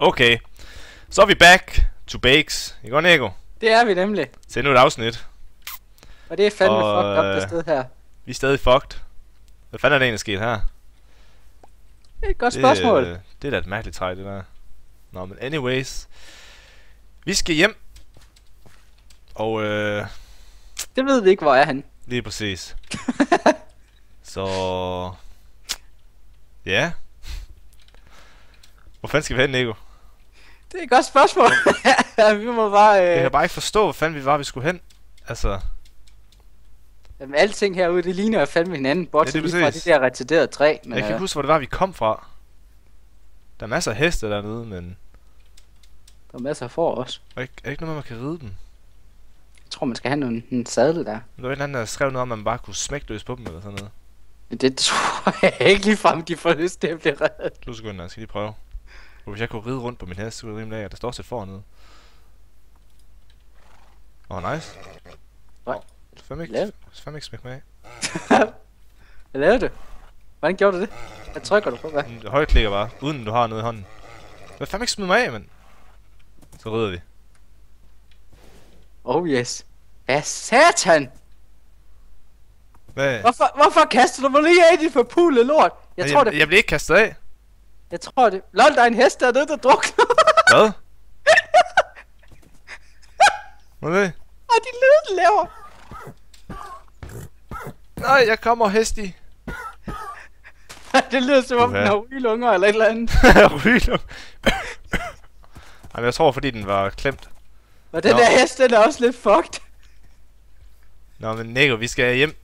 Okay, så er vi back to bakes. I går, Nico? Det er vi nemlig. Til nu et afsnit. Og det er fandme fucked up det sted her. Vi er stadig fucked. Hvad fanden er det egentlig sket her? Det er et godt spørgsmål. Det er da et mærkeligt træk, det der. Nå, men anyways. Vi skal hjem. Og det ved vi ikke, hvor er han. lige præcis. Så... Ja. Hvor fanden skal vi hen, Nico? Det er et godt spørgsmål. Vi må bare... Jeg kan bare ikke forstå, hvor fanden vi skulle hen. Altså... Jamen, alting herude, det ligner jo fandme hinanden. Bortset lige fra præcis. det der retarderede træ. Men, jeg kan ikke huske, hvor det var, vi kom fra. Der er masser af heste dernede, men... Der er masser af får også. Er ikke noget, man kan ride dem? Jeg tror, man skal have en sadel der. Der var en eller anden, der skrev noget om, at man bare kunne smække løs på dem eller sådan noget. Det tror jeg ikke ligefrem, de får lyst til at blive reddet. 2 sekunder, jeg skal lige prøve. Og hvis jeg kunne ride rundt på min hest, så ville det rimelig af, at der står også et får nede. Nice. Nej. Fandme ikke smække mig af. Hvad lavede du? Hvordan gjorde du det? Hvad trykker du på, hvad? Højreklikker bare, uden du har noget i hånden. Hvad fandme ikke smide mig af, mand? Så rider vi. Oh yes. Hvad satan? Hvad? Hvorfor kaster du mig lige af i dit forpulede lort? Jeg bliver ikke kastet af. Jeg tror det... Lol, der er en hest dernede, der drukner. Hvad? Hvad er det? Og de lyde, den laver. Nej, jeg kommer hesti. Det lyder som om den har rygelunger eller et eller andet. Rygelunger? Jamen, jeg tror, fordi den var klemt. Og den der hest, den er også lidt fucked. Nå, men Nico, vi skal hjem.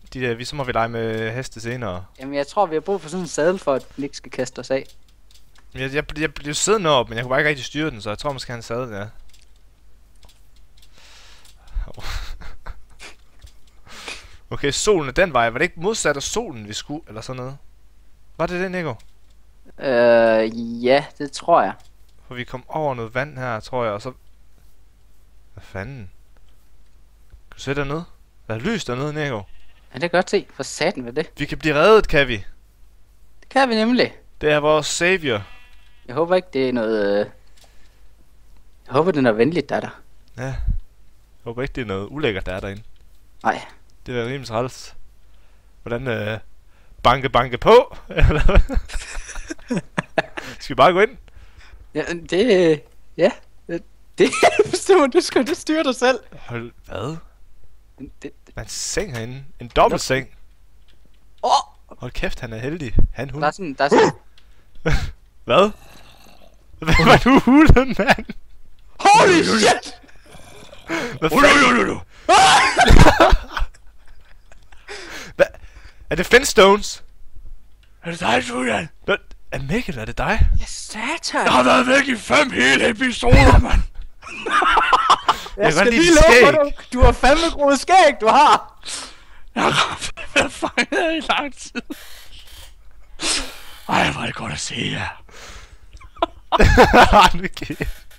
Så må vi lege med heste senere. Jamen, jeg tror, vi har brug for sådan en sadel, for at den ikke skal kaste os af. Jeg blev siddende op, men jeg kunne bare ikke rigtig styre den, så jeg tror måske han sadel, ja. Okay, solen er den vej. Var det ikke modsat af solen, vi skulle, eller sådan noget? Var det, Nico? Ja, det tror jeg. For vi kom over noget vand her, tror jeg, og så... Hvad fanden? Kan du se dernede? Der er lys dernede, Nico. Ja, det kan godt se. For satan ved det. Vi kan blive reddet, kan vi? Det kan vi nemlig. Det er vores savior. Jeg håber ikke, det er noget... Jeg håber, det er noget venligt, der er der. Ja. Jeg håber ikke, det er noget ulækkert, der er derinde. Nej. Det er rimelig træls. Hvordan banke på? Eller hvad? Skal vi bare gå ind? Ja, det... Ja. Det bestemmer, du skal det styre dig selv. Hold... Hvad? Der er en seng herinde. En dobbeltseng. Hold kæft, han er heldig. Hun. Der er sådan... Hvad? Hvad var du hulen, mand? Holy shit! Hvad fanden? Hvad? Er det Flintstones? Er det dig, Julian? Er Mikkel, er det dig? Ja, satan! Jeg har været væk i 5 hele episoder, mand! Jeg skal lige love for dig. Du har fandme groet skæg, du har! Jeg har været fanget i lang tid. Ej, hvor er det godt at se jer.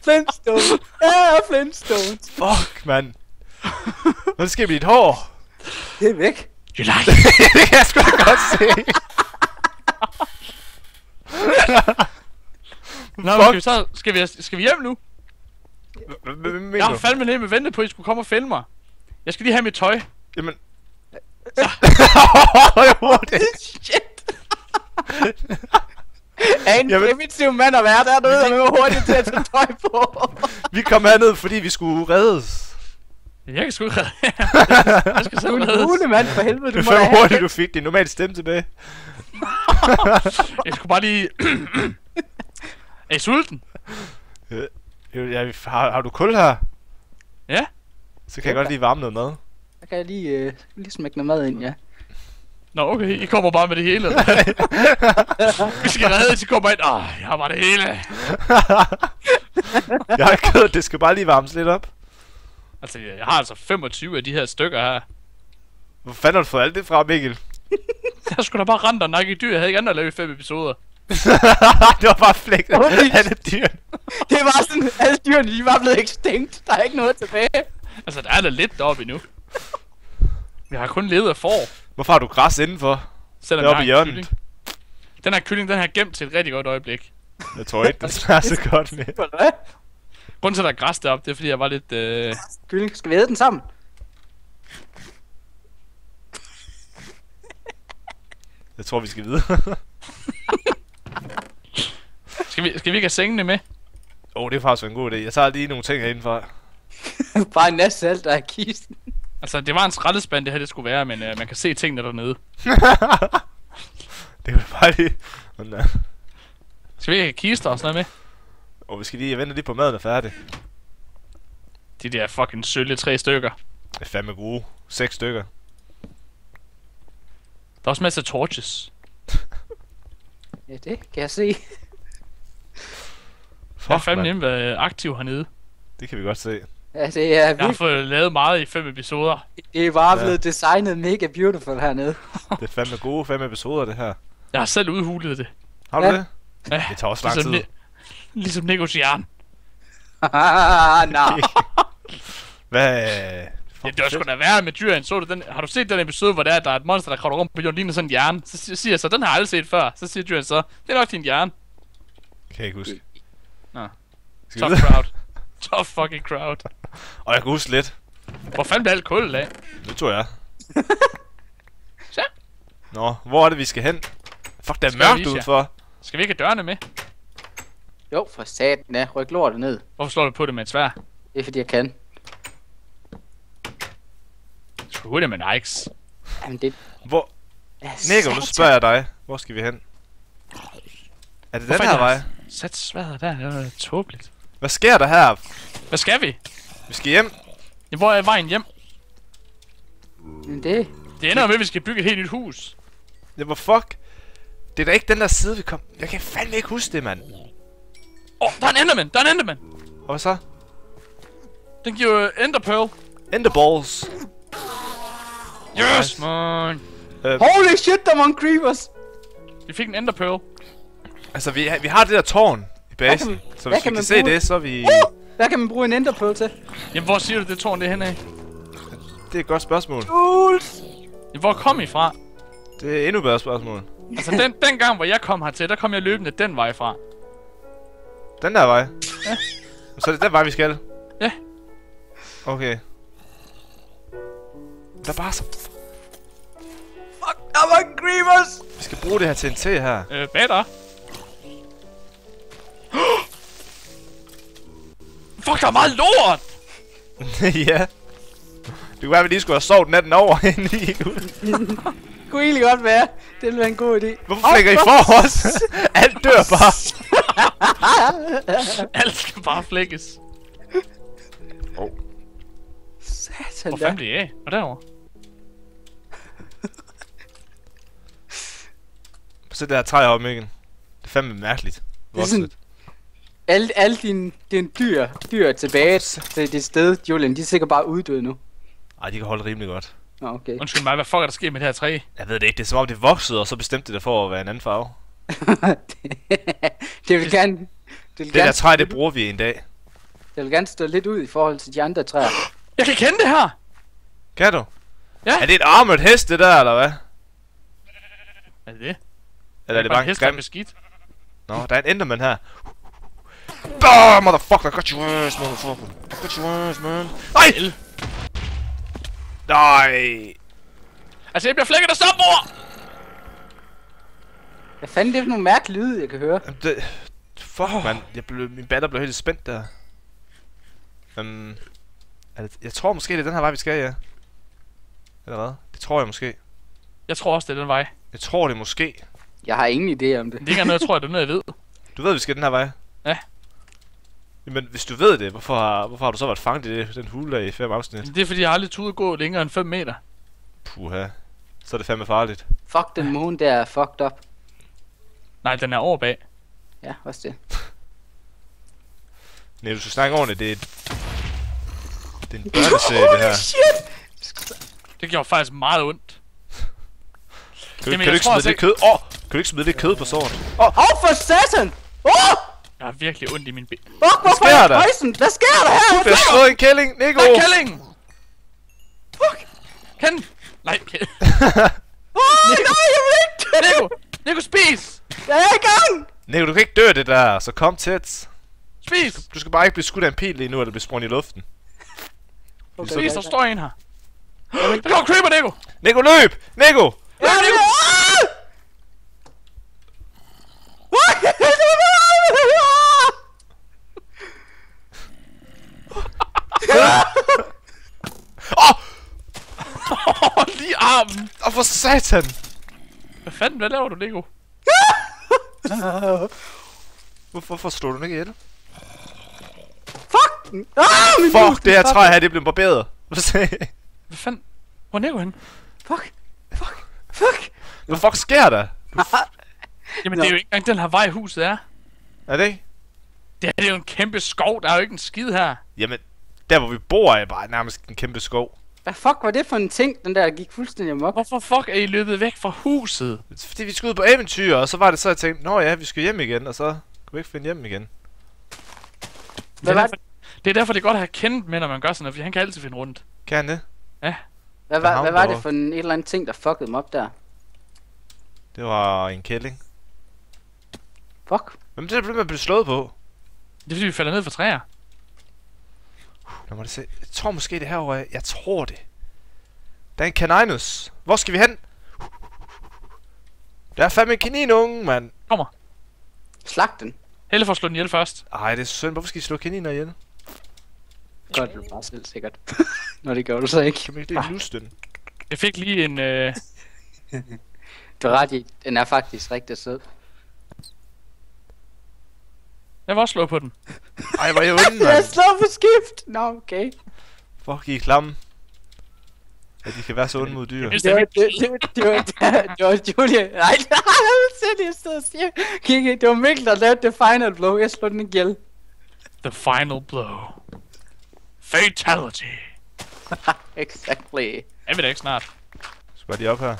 Flintstones. Ja, Flintstones. Fuck, mand. Hvad sker med dit hår? Det er væk. You like det kan jeg sgu da godt se. Nå, skal vi hjem nu? Hvad jeg har fandme ned med ventet på, at I skulle komme og finde mig. Jeg skal lige have mit tøj. Jamen... Shit! En primitiv mand at være dernede, og vi var hurtigt til at tage tøj på. Vi kom herned, fordi vi skulle reddes. Jeg kan sgu ikke redde jer. Jeg skal selv reddes. Du er en hulemand, for helvede. Du må da have hurtigt, du fik din normale stemme tilbage. Jeg skulle bare lige... Er I sulten? Ja, har du kul her? Ja. Så kan jeg godt lige varme noget mad. Så kan jeg lige smække noget mad ind, ja. Nå, okay, I kommer bare med det hele. Vi skal redde, så kommer ind. Jeg har bare det hele. Jeg har ikke kød, det skal bare lige varmes lidt op. Altså, jeg har altså 25 af de her stykker her. Hvor fanden har du fået alt det fra, Mikkel? Jeg skulle da bare rende og nakke i dyr. Jeg havde ikke andet at lave i 5 episoder. Det var bare flækket alle dyrene. Det var sådan, alle dyrene, de var blevet extinct. Der er ikke noget tilbage. Altså, der er da lidt deroppe endnu. Jeg har kun levet af får. Hvorfor har du græs indenfor? Selvom deroppe i hjørnet. Kylling. Den her kylling, den har gemt til et rigtig godt øjeblik. Jeg tror ikke, det smager så godt med. Hvad? Grunden til, at der er græs deroppe, det er, fordi jeg var lidt... Kylling, skal vi æde den sammen? Jeg tror, vi skal videre. Skal vi ikke have sengene med? Det er faktisk en god idé. Jeg tager lige nogle ting herindefra. Bare en masse salt, der er i kisten. Altså, det var en skraldespand, det her det skulle være, men man kan se tingene dernede. Det er bare lige... Skal vi ikke have kister og sådan noget med? Vi skal lige vente lige på maden er færdig. De der fucking sølle 3 stykker. Det er fandme gode. 6 stykker. Der er også masser af torches. Ja, det kan jeg se. Jeg er fandme nemt været aktiv hernede. Det kan vi godt se. Ja, det er Jeg har virkelig... fået lavet meget i 5 episoder. Det er bare blevet designet mega beautiful hernede. Det er fandme gode 5 episoder, det her. Jeg har selv udhulet det. Har du Ja. det? Ja, Det tager også lang tid. Ligesom Nikos hjerne. Nej. Hvad? Ja, det var sgu da værre med dyrene. Så du den? Har du set den episode, hvor der er et monster, der kravler rundt på jorden, ligner sådan en hjerne? Så siger jeg så, den har jeg aldrig set før. Så siger dyrene så, det er nok din hjerne. Kan jeg ikke huske. Nå. Skal vi Tough videre? crowd. Tough fucking crowd. Og jeg kan huske lidt. Hvor fanden blev alt kullet af? Det tror jeg. Så. Nå, hvor er det vi skal hen? Fuck, der er Skal jeg mørkt vise jer? udenfor. Skal vi ikke have dørene med? Jo, for satan, ja. Ryk lortet ned. Hvorfor slår du på det med et sværd? Det er fordi, jeg kan. Sgu hurtigt med Nikes. Jamen, det... Hvor? Ja, Nico, nu spørger jeg dig. Hvor skal vi hen? Er det den her vej? Sat sværdet der, det var tåbeligt. Hvad sker der her? Hvad skal vi? Vi skal hjem. Ja, hvor er vejen hjem? Men det... Det ender med, at vi skal bygge et helt nyt hus. Ja, hvor fuck? Det er da ikke den der side, vi kom... Jeg kan fandme ikke huske det, mand. Der er en enderman! Der er en enderman! Og hvad så? Den giver enderpearl. Enderballs. Yes, man! Holy shit, der er mange creepers! Vi fik en enderpearl. Altså, vi har det der tårn i basen. Så hvis vi kan se det, så er vi... Hvad kan man bruge en enderpearl til? Jamen, hvor siger du, det tårn det er henad? Det er et godt spørgsmål. Jamen, hvor kom I fra? Det er et endnu bedre spørgsmål. Altså, den gang, hvor jeg kom hertil, der kom jeg løbende den vej fra. Den der vej? Ja. Så det er den vej, vi skal? Ja. Okay. Der er bare så... Fuck, der er mange creepers! Vi skal bruge det her TNT her. Bader. Fuck, der er meget lort! Ja. Det kunne være, at vi lige skulle have sovet natten over inde i. Det kunne egentlig godt være. Det ville være en god idé. Hvorfor flækker I for os? Alt dør bare. Alt skal bare flækkes. Satan Hvor da. fanden blev jeg af? Og derovre? Så det her træ heroppe, Mikkel. Det er fandme mærkeligt. Det er sådan... Alle dine dyr tilbage til det sted, Julian, de er sikkert bare uddøde nu. Ej, de kan holde rimelig godt. Nå, okay. Undskyld mig, hvad fuck er der sket med det her træ? Jeg ved det ikke. Det er som om det voksede, og så bestemte det for at være en anden farve. det vil gerne... Det der træ, det bruger vi en dag. Det vil gerne stå lidt ud i forhold til de andre træer. Jeg kan kende det her! Kan du? Ja. Er det et armored hest, det der, eller hvad? Er det det? Eller er det bare en hest, der er grim? beskidt? Nå, der er en enderman her. Oh, motherfucker, I got your ass, motherfucker. I got your ass, man. Nej! Nej! Altså, jeg bliver flækket af stop, mor! Hvad fanden det er for nogle mærkelige lyde, jeg kan høre? Jamen, det... Fuck, man. Min batter blev helt spændt der. Jeg tror måske, det er den her vej, vi skal, ja. Eller hvad? Det tror jeg måske. Jeg tror også, det er den vej. Jeg tror det måske. Jeg har ingen idé om det. Det er ikke engang noget, jeg tror, det er noget, jeg ved. Du ved, vi skal den her vej? Ja. Men hvis du ved det, hvorfor har du så været fanget i den hule der i 5 afsnit? Det er fordi, jeg har aldrig tudet gå længere end 5 meter. Puha. Så er det fandme farligt. Fuck, den måne der er fucked up. Nej, den er over bag. Ja, også det. Nej, du skal snakke ordentligt. Det er en børneserie, det her. Det gjorde faktisk meget ondt. Kan du ikke smide det kød? Kan du ikke smide det kød på såret? For satan! Jeg har virkelig ondt i min ben. Fuck, hvorfor sker er der? jeg højsen? Hvad sker der her? Du har slået en kælling, Nico! Nej, kælling! Fuck! Ken! Nej, Nej, jeg vil ikke! Nico, spis! Jeg er i gang! Nico, du kan ikke dø det der, så kom tæt. Spis! Du skal bare ikke blive skudt af en pil lige nu, eller blive sprunget i luften. Okay, Spis, der står en her. Jamen, Der går creeper, Nico! Nico, løb! Nico! Ja, Nico! Lige armen! Åh, for satan! Hvad fanden, hvad laver du, Nico? Hvorfor slår du den ikke ihjel? Fuck! Min Fuck, det her træ her, det blev barberet. Hvad sagde jeg? Hvad fanden? Hvor er Nico henne? Fuck! Fuck! Hvad fuck sker der? Jamen, det er jo ikke engang den her vej, huset er. Er det ikke? Det er jo en kæmpe skov, der er jo ikke en skid her. Jamen, der hvor vi bor er bare nærmest en kæmpe skov. Hvad fuck var det for en ting, den der gik fuldstændig amok? Hvorfor fuck er I løbet væk fra huset? Fordi vi skulle ud på eventyr, og så var det så, jeg tænkte, nå ja, vi skal hjem igen, og så kunne vi ikke finde hjem igen. Hvad var det? Det er derfor, det er godt at have kendt med, når man gør sådan noget, fordi han kan altid finde rundt. Kan han det? Ja. Hvad var det for en et eller andet ting, der fuckede mig op der? Det var en kælling. Fuck. Hvem det blev man blive slået på? Det er fordi, vi falder ned fra træer. Lad mig det se. Jeg tror måske det herovre. Jeg tror det. Der er en kaninus. Hvor skal vi hen? Der er fandme en kaninunge, mand. Kommer. Slag den. Helle for at slå den ihjel først. Ej, det er synd. Hvorfor skal I slå kaniner ihjel? Godt, du bare selv sikkert. Nå, det gør du så ikke. Kan man ikke lige luste den? Jeg fik lige en... Du er ret i. Den er faktisk rigtig sød. Jeg var også slået på den. Ej, hvor er jeg onde, Jeg mand. slår på skift! Nå, okay. Fuck, I er klamme. At de kan være så onde mod dyr. Hvis Det var, det det var Julie. Nej, det jeg sidder og siger. Kigge, det var Mikkel, der lavede det final blow. Jeg slog den ihjel. The final blow. Fatality. Exactly. Er vi da ikke snart? Så bare lige op her.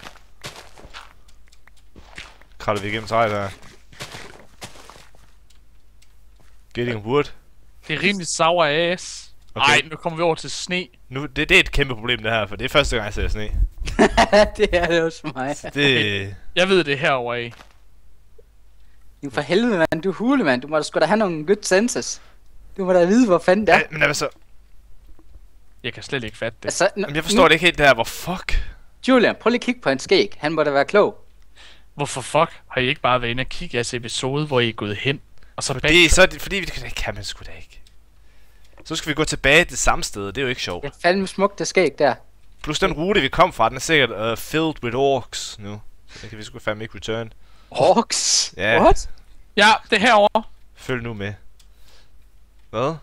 Kravler vi igennem træet her. Getting wood. Det er rimelig sour ass. Okay. Ej, nu kommer vi over til sne. Nu, det er et kæmpe problem det her, for det er første gang jeg ser sne. Det er det også for mig. Det... Jeg ved det herovre af. Jamen for helvede, mand. Du er hule, mand. Du må da sgu da have nogle good senses. Du må da vide, hvor fanden det er. Ja, men altså... Jeg kan slet ikke fatte det. Altså, Jamen, jeg forstår det ikke helt det her, hvor fuck... Julian, prøv lige at kigge på hans skæg. Han må da være klog. Hvorfor fuck har I ikke bare været inde og kigge jeres episode, hvor I er gået hen? Og så Fordi vi det kan man sgu da ikke. Så skal vi gå tilbage til samme sted, det er jo ikke sjovt. Det er fandme smukt, det skæg der. Plus den rute vi kom fra, den er sikkert filled with orcs nu. Det kan vi sgu fandme ikke return. Orks? Ja. What? Ja, det er herovre. Følg nu med. Hvad?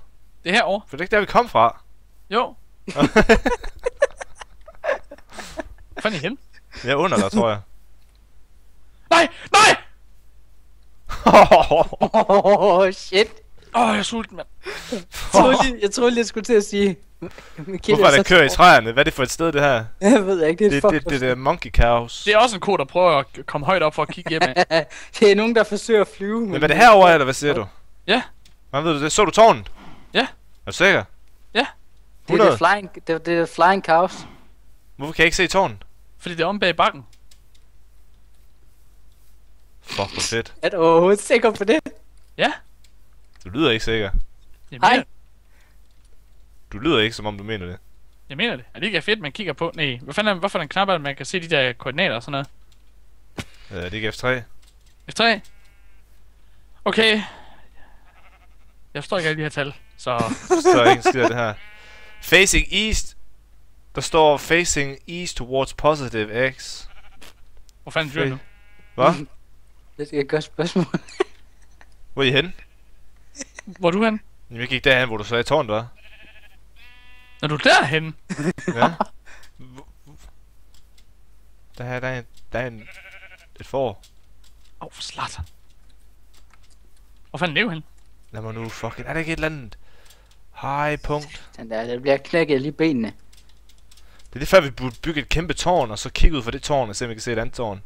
Det er herovre. For det er ikke der vi kom fra. Jo. Hvor fanden er I henne? Jeg er under der, tror jeg. Nej! Nej! Oh, shit. Jeg er sulten, mand. Jeg troede lige, jeg skulle til at sige... Hvorfor er der kører i træerne? Hvad er det for et sted, det her? Jeg ved ikke, det er Det er monkey cows. Det er også en ko, der prøver at komme højt op for at kigge hjem af. Det er nogen, der forsøger at flyve. Men var det herovre, eller hvad siger du? Ja. Hvad ved du det? Så du tårnet? Ja. Er du sikker? Det 100? er det er flying cows. Hvorfor kan jeg ikke se tårnet? Fordi det er om bag bakken. Fuck, hvor fedt. Er du overhovedet sikker på det? Ja. Du lyder ikke sikker. Jeg Hej. mener, Du lyder ikke, som om du mener det. jeg mener det. Er det ikke fedt, man kigger på? Nej. Hvorfor er den knap, at man kan se de der koordinater og sådan noget? Det er ikke F3. F3? Okay. Jeg forstår ikke alle de her tal, så... Så er ikke en skid af det her. Facing east. Der står facing east towards positive x. Hvor fanden dyr nu? Hvad? Det er et godt spørgsmål. Hvor er I henne? Hvor er du henne? Jamen, jeg gik derhen, hvor du sagde tårnet var. Når du er derhenne? Ja. Der er et får. For slat. Hvor fanden er det henne? Lad mig nu fucking... Er der ikke et eller andet high punkt? Den der bliver knækket lige benene. Det er det før vi burde bygge et kæmpe tårn, og så kigge ud fra det tårn, og se om vi kan se et andet tårn.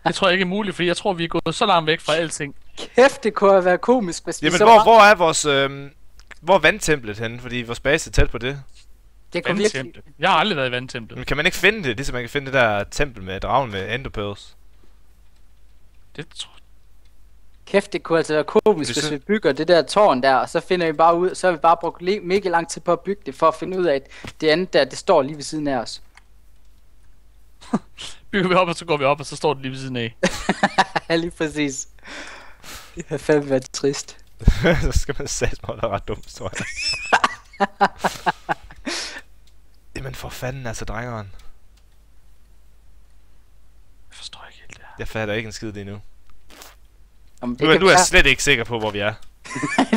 Det tror jeg ikke er muligt, fordi jeg tror, vi er gået så langt væk fra alting. Kæft, det kunne have været komisk, hvis vi Jamen, så hvor er vores... hvor er vandtemplet henne? Fordi vores base er tæt på det. Det kunne virkelig... Vandtemplet. Jeg har aldrig været i vandtemplet. Men kan man ikke finde det? Ligesom man kan finde det der tempel med dragen med enderpearls. Kæft, det kunne altså være komisk, hvis vi bygger det der tårn der, og så finder vi bare ud, så har vi bare brugt mega lang tid på at bygge det, for at finde ud af, at det andet der, det står lige ved siden af os. Bygger vi op, og så går vi op, og så står det lige ved siden af. Ja, lige præcis. Det har fandme været trist. Så skal man sætte mig, der er ret dumt, tror jeg. Jamen for fanden, altså drengeren. Jeg forstår ikke helt det her. Jeg fatter ikke en skid lige nu. Jamen, Nu er jeg slet ikke sikker på, hvor vi er.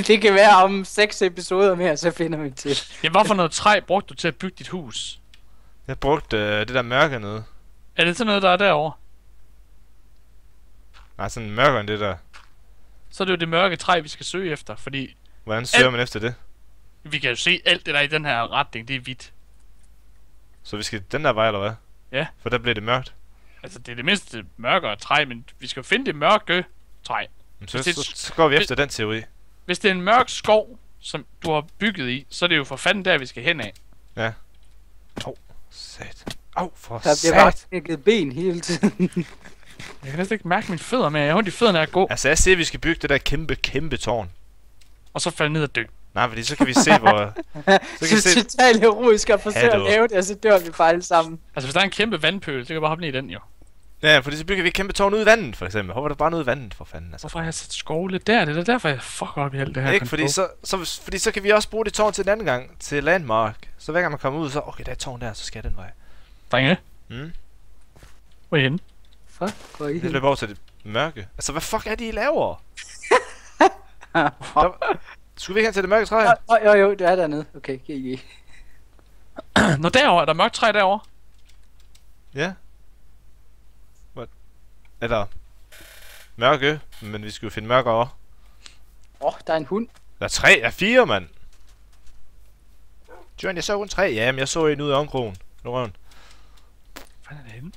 Det kan være om 6 episoder mere, så finder vi til. Ja, hvad for noget træ brugte du til at bygge dit hus? Jeg brugte det der mørke nede. Er det sådan noget, der er derovre? Nej, sådan mørkere end det der. Så er det jo det mørke træ, vi skal søge efter, fordi Hvordan søger man efter det? vi kan jo se alt det der i den her retning, det er hvidt. Så vi skal den der vej, eller hvad? Ja. For der bliver det mørkt. Altså, det er det mindste mørkere træ, men vi skal jo finde det mørke træ. Så går vi efter den teori. Hvis det er en mørk skov, som du har bygget i, så er det jo for fanden der, vi skal hen af. Ja. Sat. For Der bliver bare sat. knækket ben hele tiden. Jeg kan næsten ikke mærke mine fødder mere. Jeg har ondt i fødderne af at gå, Altså jeg siger, at vi skal bygge det der kæmpe tårn. og så falde ned og dø. Nej, fordi så kan vi se, hvor... Så kan vi se... totalt heroisk at forsøge at lave det, og så dør vi bare alle sammen. Altså, hvis der er en kæmpe vandpøl, så kan jeg bare hoppe ned i den jo. Ja, fordi så bygger vi et kæmpe tårn ud i vandet, for eksempel. Hopper der bare ud i vandet, for fanden. Altså. Hvorfor har jeg sat skovle der? Det er derfor, jeg fucker op i alt det her. Ikke, fordi så kan vi også bruge det tårn til en anden gang, til landmark. Så hver gang man kommer ud, så okay, der er et tårn der, så skal jeg den vej. Drenge, Mm. hvor er I henne? Fuck, hvor er I Det henne? løber over til det mørke. Altså, hvad fuck er det, I laver? Skulle vi ikke hen til det mørke træ? Jo, det er dernede. Okay, GG. Nå, derovre. Er der mørkt træ derovre? Ja. What? Eller... Mørke, men vi skal jo finde mørkere. Der er en hund. Der er 3 af 4, mand. John, jeg så kun 3. Jamen, jeg så en ud af omkrogen. Nu røven. Hvad er det henne?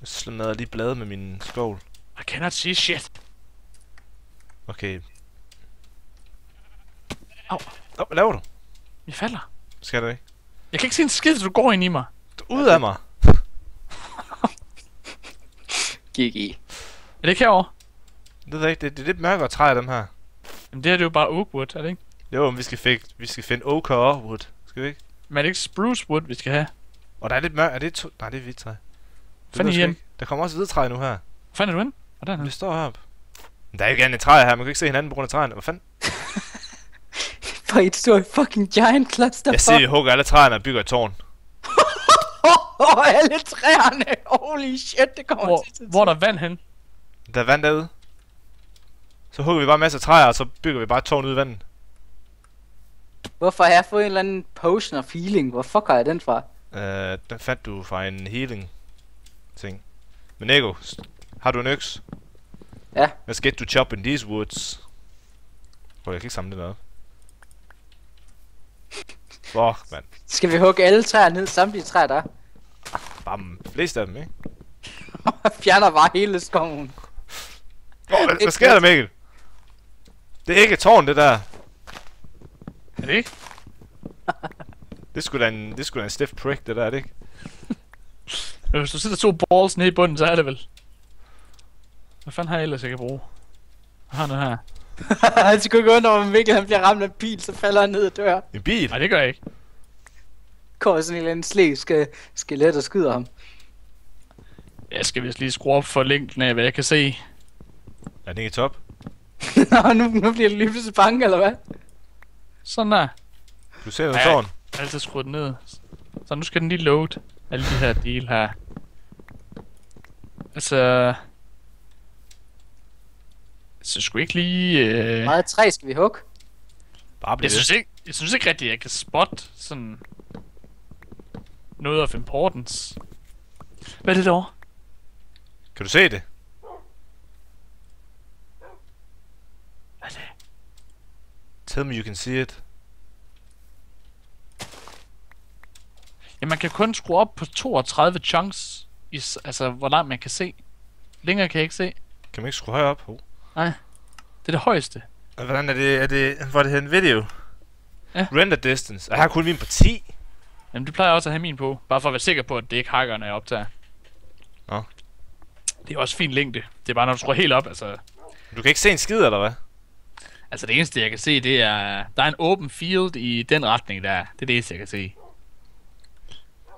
Jeg smadrer lige blade med min skovl. I cannot see shit. Okay. Au. Hvad laver du? Jeg falder. Skal du ikke? Jeg kan ikke se en skid, så du går ind i mig. Du er ude af mig. GG. Er det ikke herovre? Det ved jeg ikke. Det er lidt mørkere træ af dem her. Jamen, det her det er jo bare oakwood, er det ikke? Jo, men vi skal finde oak og wood. Skal vi ikke? Men er det ikke spruce wood, vi skal have? Og der er lidt mørkt. Er det nej, det er hvidt træ. Fanden igen. Der kommer også hvidt træ nu her. Hvor fanden er du henne? Hvordan er Vi det? står heroppe. Men der er jo ikke andet træ her. Man kan ikke se hinanden på grund af træerne. Hvad fanden? For et stort fucking giant cluster. Jeg siger, vi hugger alle træerne og bygger et tårn. Alle træerne. Holy shit, det kommer til. Hvor er der vand hen? Der er vand derude. Så hugger vi bare masser af træer, og så bygger vi bare et tårn ud i vandet. Hvorfor har jeg fået en eller anden potion of healing? Hvor fuck har jeg den fra? Den fandt du fra en healing ting. Men Ego, har du en øks? Ja. Let's get to chop in these woods. Jeg kan ikke samle det op. Fuck, mand. Skal vi hugge alle træer ned, samtlige træer der? Bam, flest af dem, ikke? Fjerner bare hele skoven. Hvad sker der, Mikkel? Det er ikke et tårn, det der. Er det ikke? Det skulle da en stiff prick, det der, er det ikke? Hvis du sætter 2 balls ned i bunden, så er det vel. Hvad fanden har jeg ellers, jeg kan bruge? Jeg har noget her. Han skulle gå under, om Mikkel han bliver ramt af en bil, så falder han ned og dør. En bil? Nej, det gør jeg ikke. Kommer sådan en eller anden slæg skelet og skyder ham. Jeg skal vist lige skrue op for længden af, hvad jeg kan se. Er den ikke i top? Nå, nu bliver det lige pludselig bange, eller hvad? Sådan der. Du ser noget tårn. Jeg har altid skruet den ned. Så nu skal den lige load. Alle de her deal her. Altså... Så skulle ikke lige... Meget træ skal vi hugge. Bare bliv Jeg synes ikke rigtigt, jeg kan spotte sådan... noget of importance. Hvad er det derovre? Kan du se det? Hvad er det? Tell me you can see it. Ja, man kan kun skrue op på 32 chunks. Altså, hvor langt man kan se. Længere kan jeg ikke se. Kan man ikke skrue højere op? Nej. Det er det højeste. Og hvordan er det hvor er det her en video? Ja. Render distance. Jeg har kun min på 10. Jamen, det plejer jeg også at have min på. Bare for at være sikker på, at det ikke hacker, når jeg optager. Nå. Det er også fin længde. Det er bare, når du skruer helt op, altså... Du kan ikke se en skid, eller hvad? Altså, det eneste, jeg kan se, det er... Der er en open field i den retning, der. Det er det eneste, jeg kan se.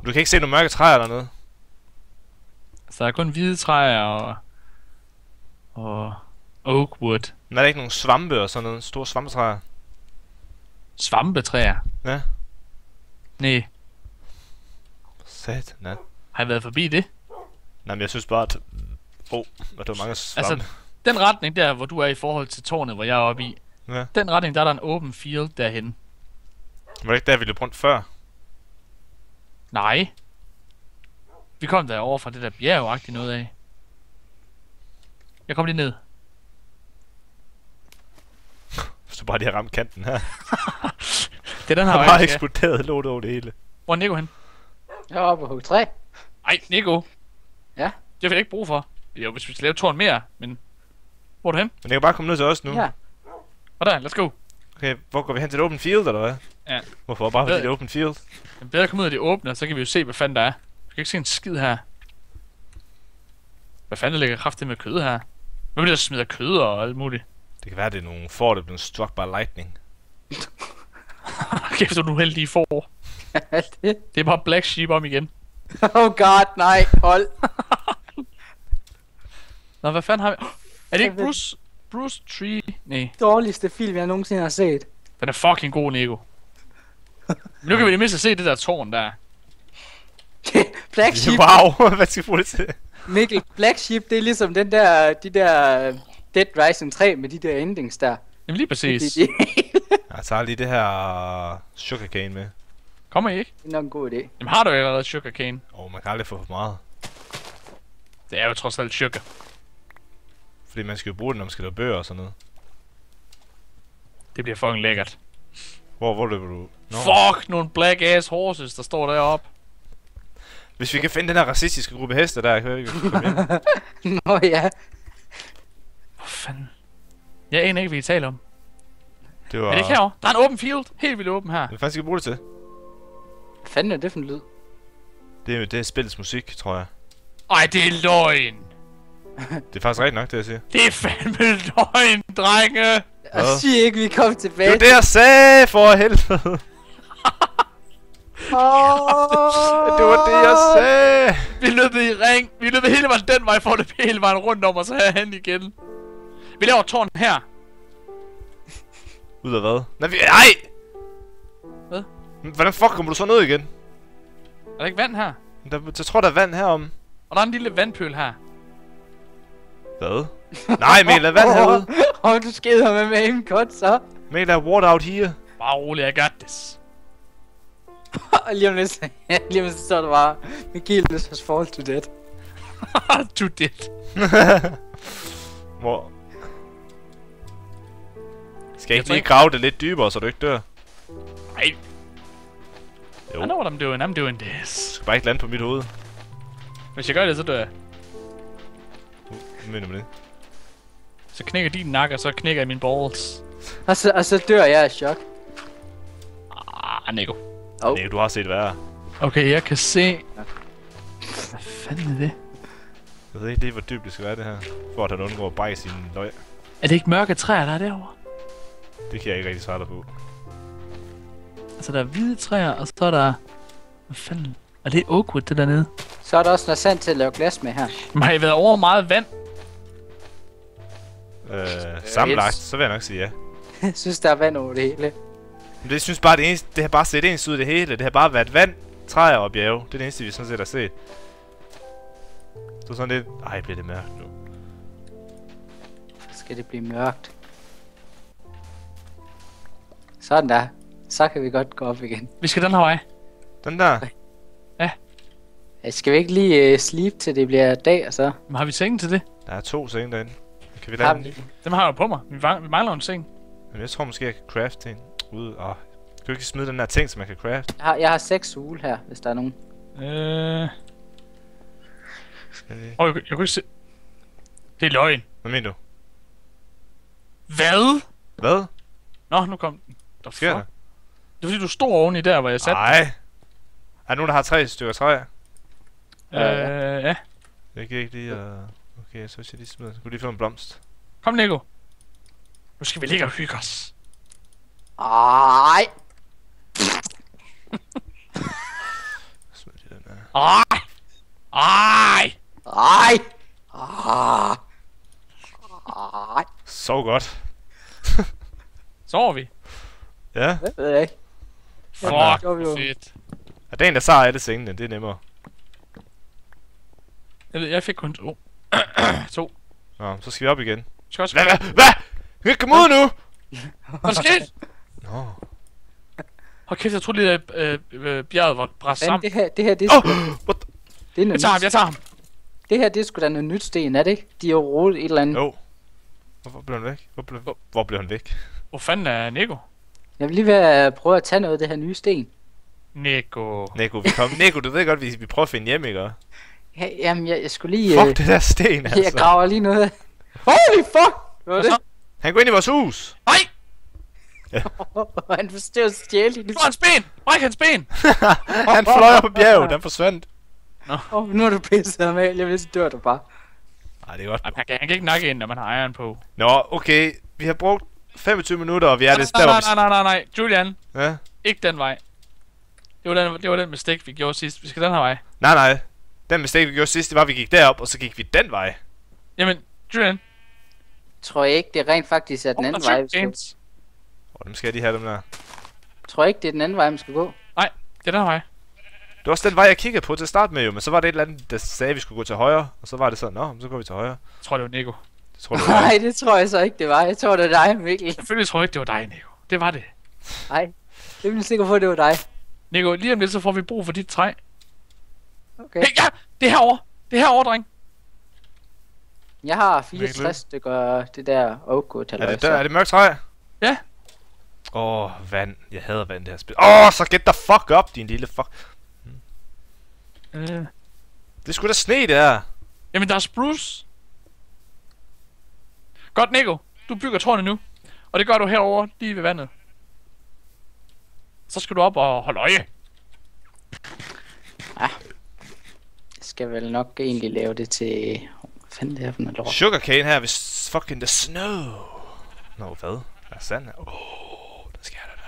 Du kan ikke se nogle mørke træer eller noget? Så der er kun hvide træer og oakwood. Men er der ikke nogen svampe og sådan noget? Store svampetræer? Svampetræer? Ja. Nej. Sat, nej. Har jeg været forbi det? Nej, men jeg synes bare, at... at der var mange svampe. Altså, den retning der, hvor du er i forhold til tårnet, hvor jeg er oppe i. Ja. Den retning, der er der en open field derhen. Var det ikke der, vi løb rundt før? Nej. Vi kom derovre fra det der bjergagtige noget af. Jeg kom lige ned. Hvis du bare lige har ramt kanten her. Det er den her har vej, bare vi skal. eksploderet lort over det hele. Hvor er Nico hen? Jeg er oppe på hug 3. Ej, Nico. Ja? Det vil jeg ikke bruge for. Jo, hvis vi skal lave tårn mere, men... Hvor er du hen? Men jeg kan bare komme ned til os nu. Ja. Og der, let's go. Okay, hvor går vi hen til det open field, eller hvad? Ja. Hvorfor? Bare fordi det er open field? Det er bedre at komme ud af det åbne, så kan vi jo se, hvad fanden der er. Vi kan ikke se en skid her. Hvad fanden der ligger kraftigt med kød her? Hvad bliver der smider kød og alt muligt? Det kan være, det er nogle får, der er blevet struck by lightning. Kæft, du er uheldige får. Det er bare black sheep om igen. Oh god, nej, hold. Nå, hvad fanden har vi? Er det ikke Bruce Tree? Nej. Dårligste film, jeg nogensinde har set. Den er fucking god, Nico. Nu kan vi det mindste se det der tårn der. Black Sheep. Wow, hvad skal jeg bruge det til? Mikkel, Black Sheep, det er ligesom de der Dead Rising 3 med de der endings der. Jamen lige præcis. Jeg tager lige det her sugarcane med. Kommer I ikke? Det er nok en god idé. Jamen har du allerede sugarcane? Man kan aldrig få for meget. Det er jo trods alt sugar. Fordi man skal jo bruge det, når man skal lave bøger og sådan noget. Det bliver fucking lækkert. Hvor løber du? No. Fuck, nogle black ass horses, der står deroppe. Hvis vi kan finde den her racistiske gruppe heste der, kan vi komme hjem. Nå ja. Hvor fanden? Jeg aner ikke, hvad I taler om. Det var... Er det ikke herovre? Der er en open field. Helt vildt åben her. Hvad fanden skal vi bruge det til? Hvad fanden er det for en lyd? Det er spillets musik, tror jeg. Ej, det er løgn. Det er faktisk rigtigt nok, det jeg siger. Det er fandme løgn, drenge. Og sig ikke, vi kom tilbage. Det var det, jeg sagde, for helvede. Det var det, jeg sagde. Vi løbede i ring. Vi løbede hele vejen den vej, for at løbe hele vejen rundt om, og så herhen igen. Vi laver tårn her. Ud af hvad? Nej! Hvad? Hvordan fuck kommer du så ned igen? Er der ikke vand her? Jeg tror, der er vand herom. Og der er en lille vandpøl her. Hvad? Nej, Mikkel, der er vand herude. Du skider med aim cut, så. Mikkel, der er water out here. Bare rolig, I got this. Og lige om lidt, så står der bare, Mikkel, this has fall to death. Du det. Hvor? Skal jeg ikke lige grave det lidt dybere, så du ikke dør? Nej. Jo. I know what I'm doing. I'm doing Du this. skal bare ikke lande på mit hoved. Hvis jeg gør det, så dør jeg. Hvad mener du med det? Så knækker din nakke, og så knækker jeg mine balls. Og så dør jeg af chok. Nico. Oh. Nej, du har set værre. Okay, jeg kan se... Hvad fanden er det? Jeg ved ikke lige, hvor dybt det skal være det her. For at han undgår at bage sin løg. Er det ikke mørke træer, der er derovre? Det kan jeg ikke rigtig svare dig på. Altså, der er hvide træer, og så er der... Hvad fanden? Er det oakwood, det dernede? Så er der også noget sand til at lave glas med her. Men har I været over meget vand? Sammenlagt, så vil jeg nok sige ja. Jeg synes, der er vand over det hele. Men det synes bare, det har bare set ens ud af det hele. Det har bare været vand, træer og bjerge. Det er det eneste, vi sådan set har set. Så sådan lidt... Ej, bliver det mørkt nu. Skal det blive mørkt. Sådan der. Så kan vi godt gå op igen. Vi skal den her vej. Den der. Skal vi ikke lige sleep til det bliver dag og så? Men har vi sengen til det? Der er 2 senge derinde. Kan vi Har lade den? vi? Dem har jeg jo på mig. Vi mangler en seng. Men jeg tror måske, jeg kan crafte en ude. Kan du ikke smide den der ting, som man kan crafte? Jeg har 6 ule her, hvis der er nogen. Skal vi... Jeg kunne ikke se... Det er løgn. Hvad mener du? Hvad? Hvad? Nå, nu kom den. Hvad sker der? Det er fordi, du stod oven i der, hvor jeg satte. Nej. Er der nogen, der har 3 stykker træ? Ja. Jeg kan ikke lige Okay, så skal jeg lige smide. Så kunne lige få en blomst. Kom, Nico. Nu skal vi ligge og hygge os. Ej. Smid lige den her. Ej! Ej! Ej. Ej. Så godt. Sover vi? Ja. Det ved jeg ikke. Fuck, gjorde vi jo. fedt. Er det en, der tager alle sengene? Det er nemmere. Jeg fik kun 2. 2. Nå, så skal vi op igen. Skal også... Hvad? Kom ud nu! Hvad er der sket? Nå. Hold kæft, jeg troede lige, at bjerget var bræst Men sammen. det her, det er Åh! sgu... What? Det er noget nyt. Jeg tager ham. Det her, det er sgu da noget nyt sten, er det ikke? De har jo rodet et eller andet. Jo. Hvor blev han væk? Hvor blev han væk? Hvor fanden er Nico? Jeg vil lige være at prøve at tage noget af det her nye sten. Nico. Nico, du ved godt, vi prøver at finde hjem, ikke? Ja, jamen, jeg skulle lige... Fuck det der sten, altså. Jeg graver lige noget af... Holy fuck! Hvad var det? Han går ind i vores hus. Nej! Han forstår stjæle i det. Slå hans ben! Bræk hans ben! Han fløj op på bjerget, den forsvandt. Nu er du pisset ham af, jeg vil så dør du bare. Nej, det er godt. Han kan ikke nakke ind, når man har iron på. Nå, okay. Vi har brugt 25 minutter, og vi er det der, hvor vi... Nej. Julian, Ja? ikke den vej. Det var den mistake, vi gjorde sidst. Vi skal den her vej. Nej. Den mistake, vi gjorde sidst, det var, at vi gik derop, og så gik vi den vej. Jamen, Julian. Tror jeg ikke, det er rent faktisk er den anden vej, vi skal gå. Dem skal jeg lige have dem der. Tror jeg ikke, det er den anden vej, vi skal gå. Nej, det er den her vej. Det var også den vej, jeg kiggede på til at starte med jo, men så var det et eller andet, der sagde, at vi skulle gå til højre, og så var det sådan, nå, så går vi til højre. Jeg tror, det var Nico. Det tror du, det var. Nej, det tror jeg så ikke, det var. Jeg tror, det var dig, Mikkel. Selvfølgelig tror jeg ikke, det var dig, Nico. Det var det. Nej, det er jeg sikker på, at det var dig. Nico, lige om lidt, så får vi brug for dit træ. Okay. Hey, ja! Det er herovre! Det er herovre, dreng! Jeg har 64 stykker det der oak-wood. Er det mørkt træ? Ja. Vand. Jeg hader vand, det her spil. Så get the fuck up, din lille fuck. Det er sgu da sne, der. Jamen, der er spruce. Godt, Nico. Du bygger tårnet nu. Og det gør du herover lige ved vandet. Så skal du op og holde øje. Jeg skal vel nok egentlig lave det til... Hvad fanden det her for noget lort? Sugarcane her ved fucking the snow. Nå, hvad? Der er sand her. Der skal jeg da.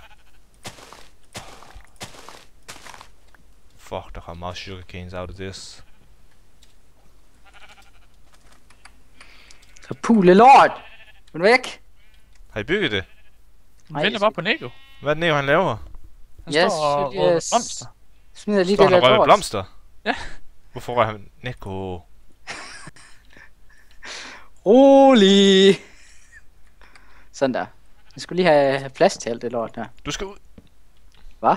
Fuck, der kommer meget sugarcanes out of this. Så pule lort! Er du væk? Har I bygget det? Han venter bare på Nico. Hvad er det, Neo, han laver? Han Yes, står og råber blomster. Smider lige Står det han og der rører lort. blomster? Ja. Hvorfor rører han Nico? Rolig! Sådan der. Jeg skulle lige have plads til alt det lort der. Du skal ud. Hvad?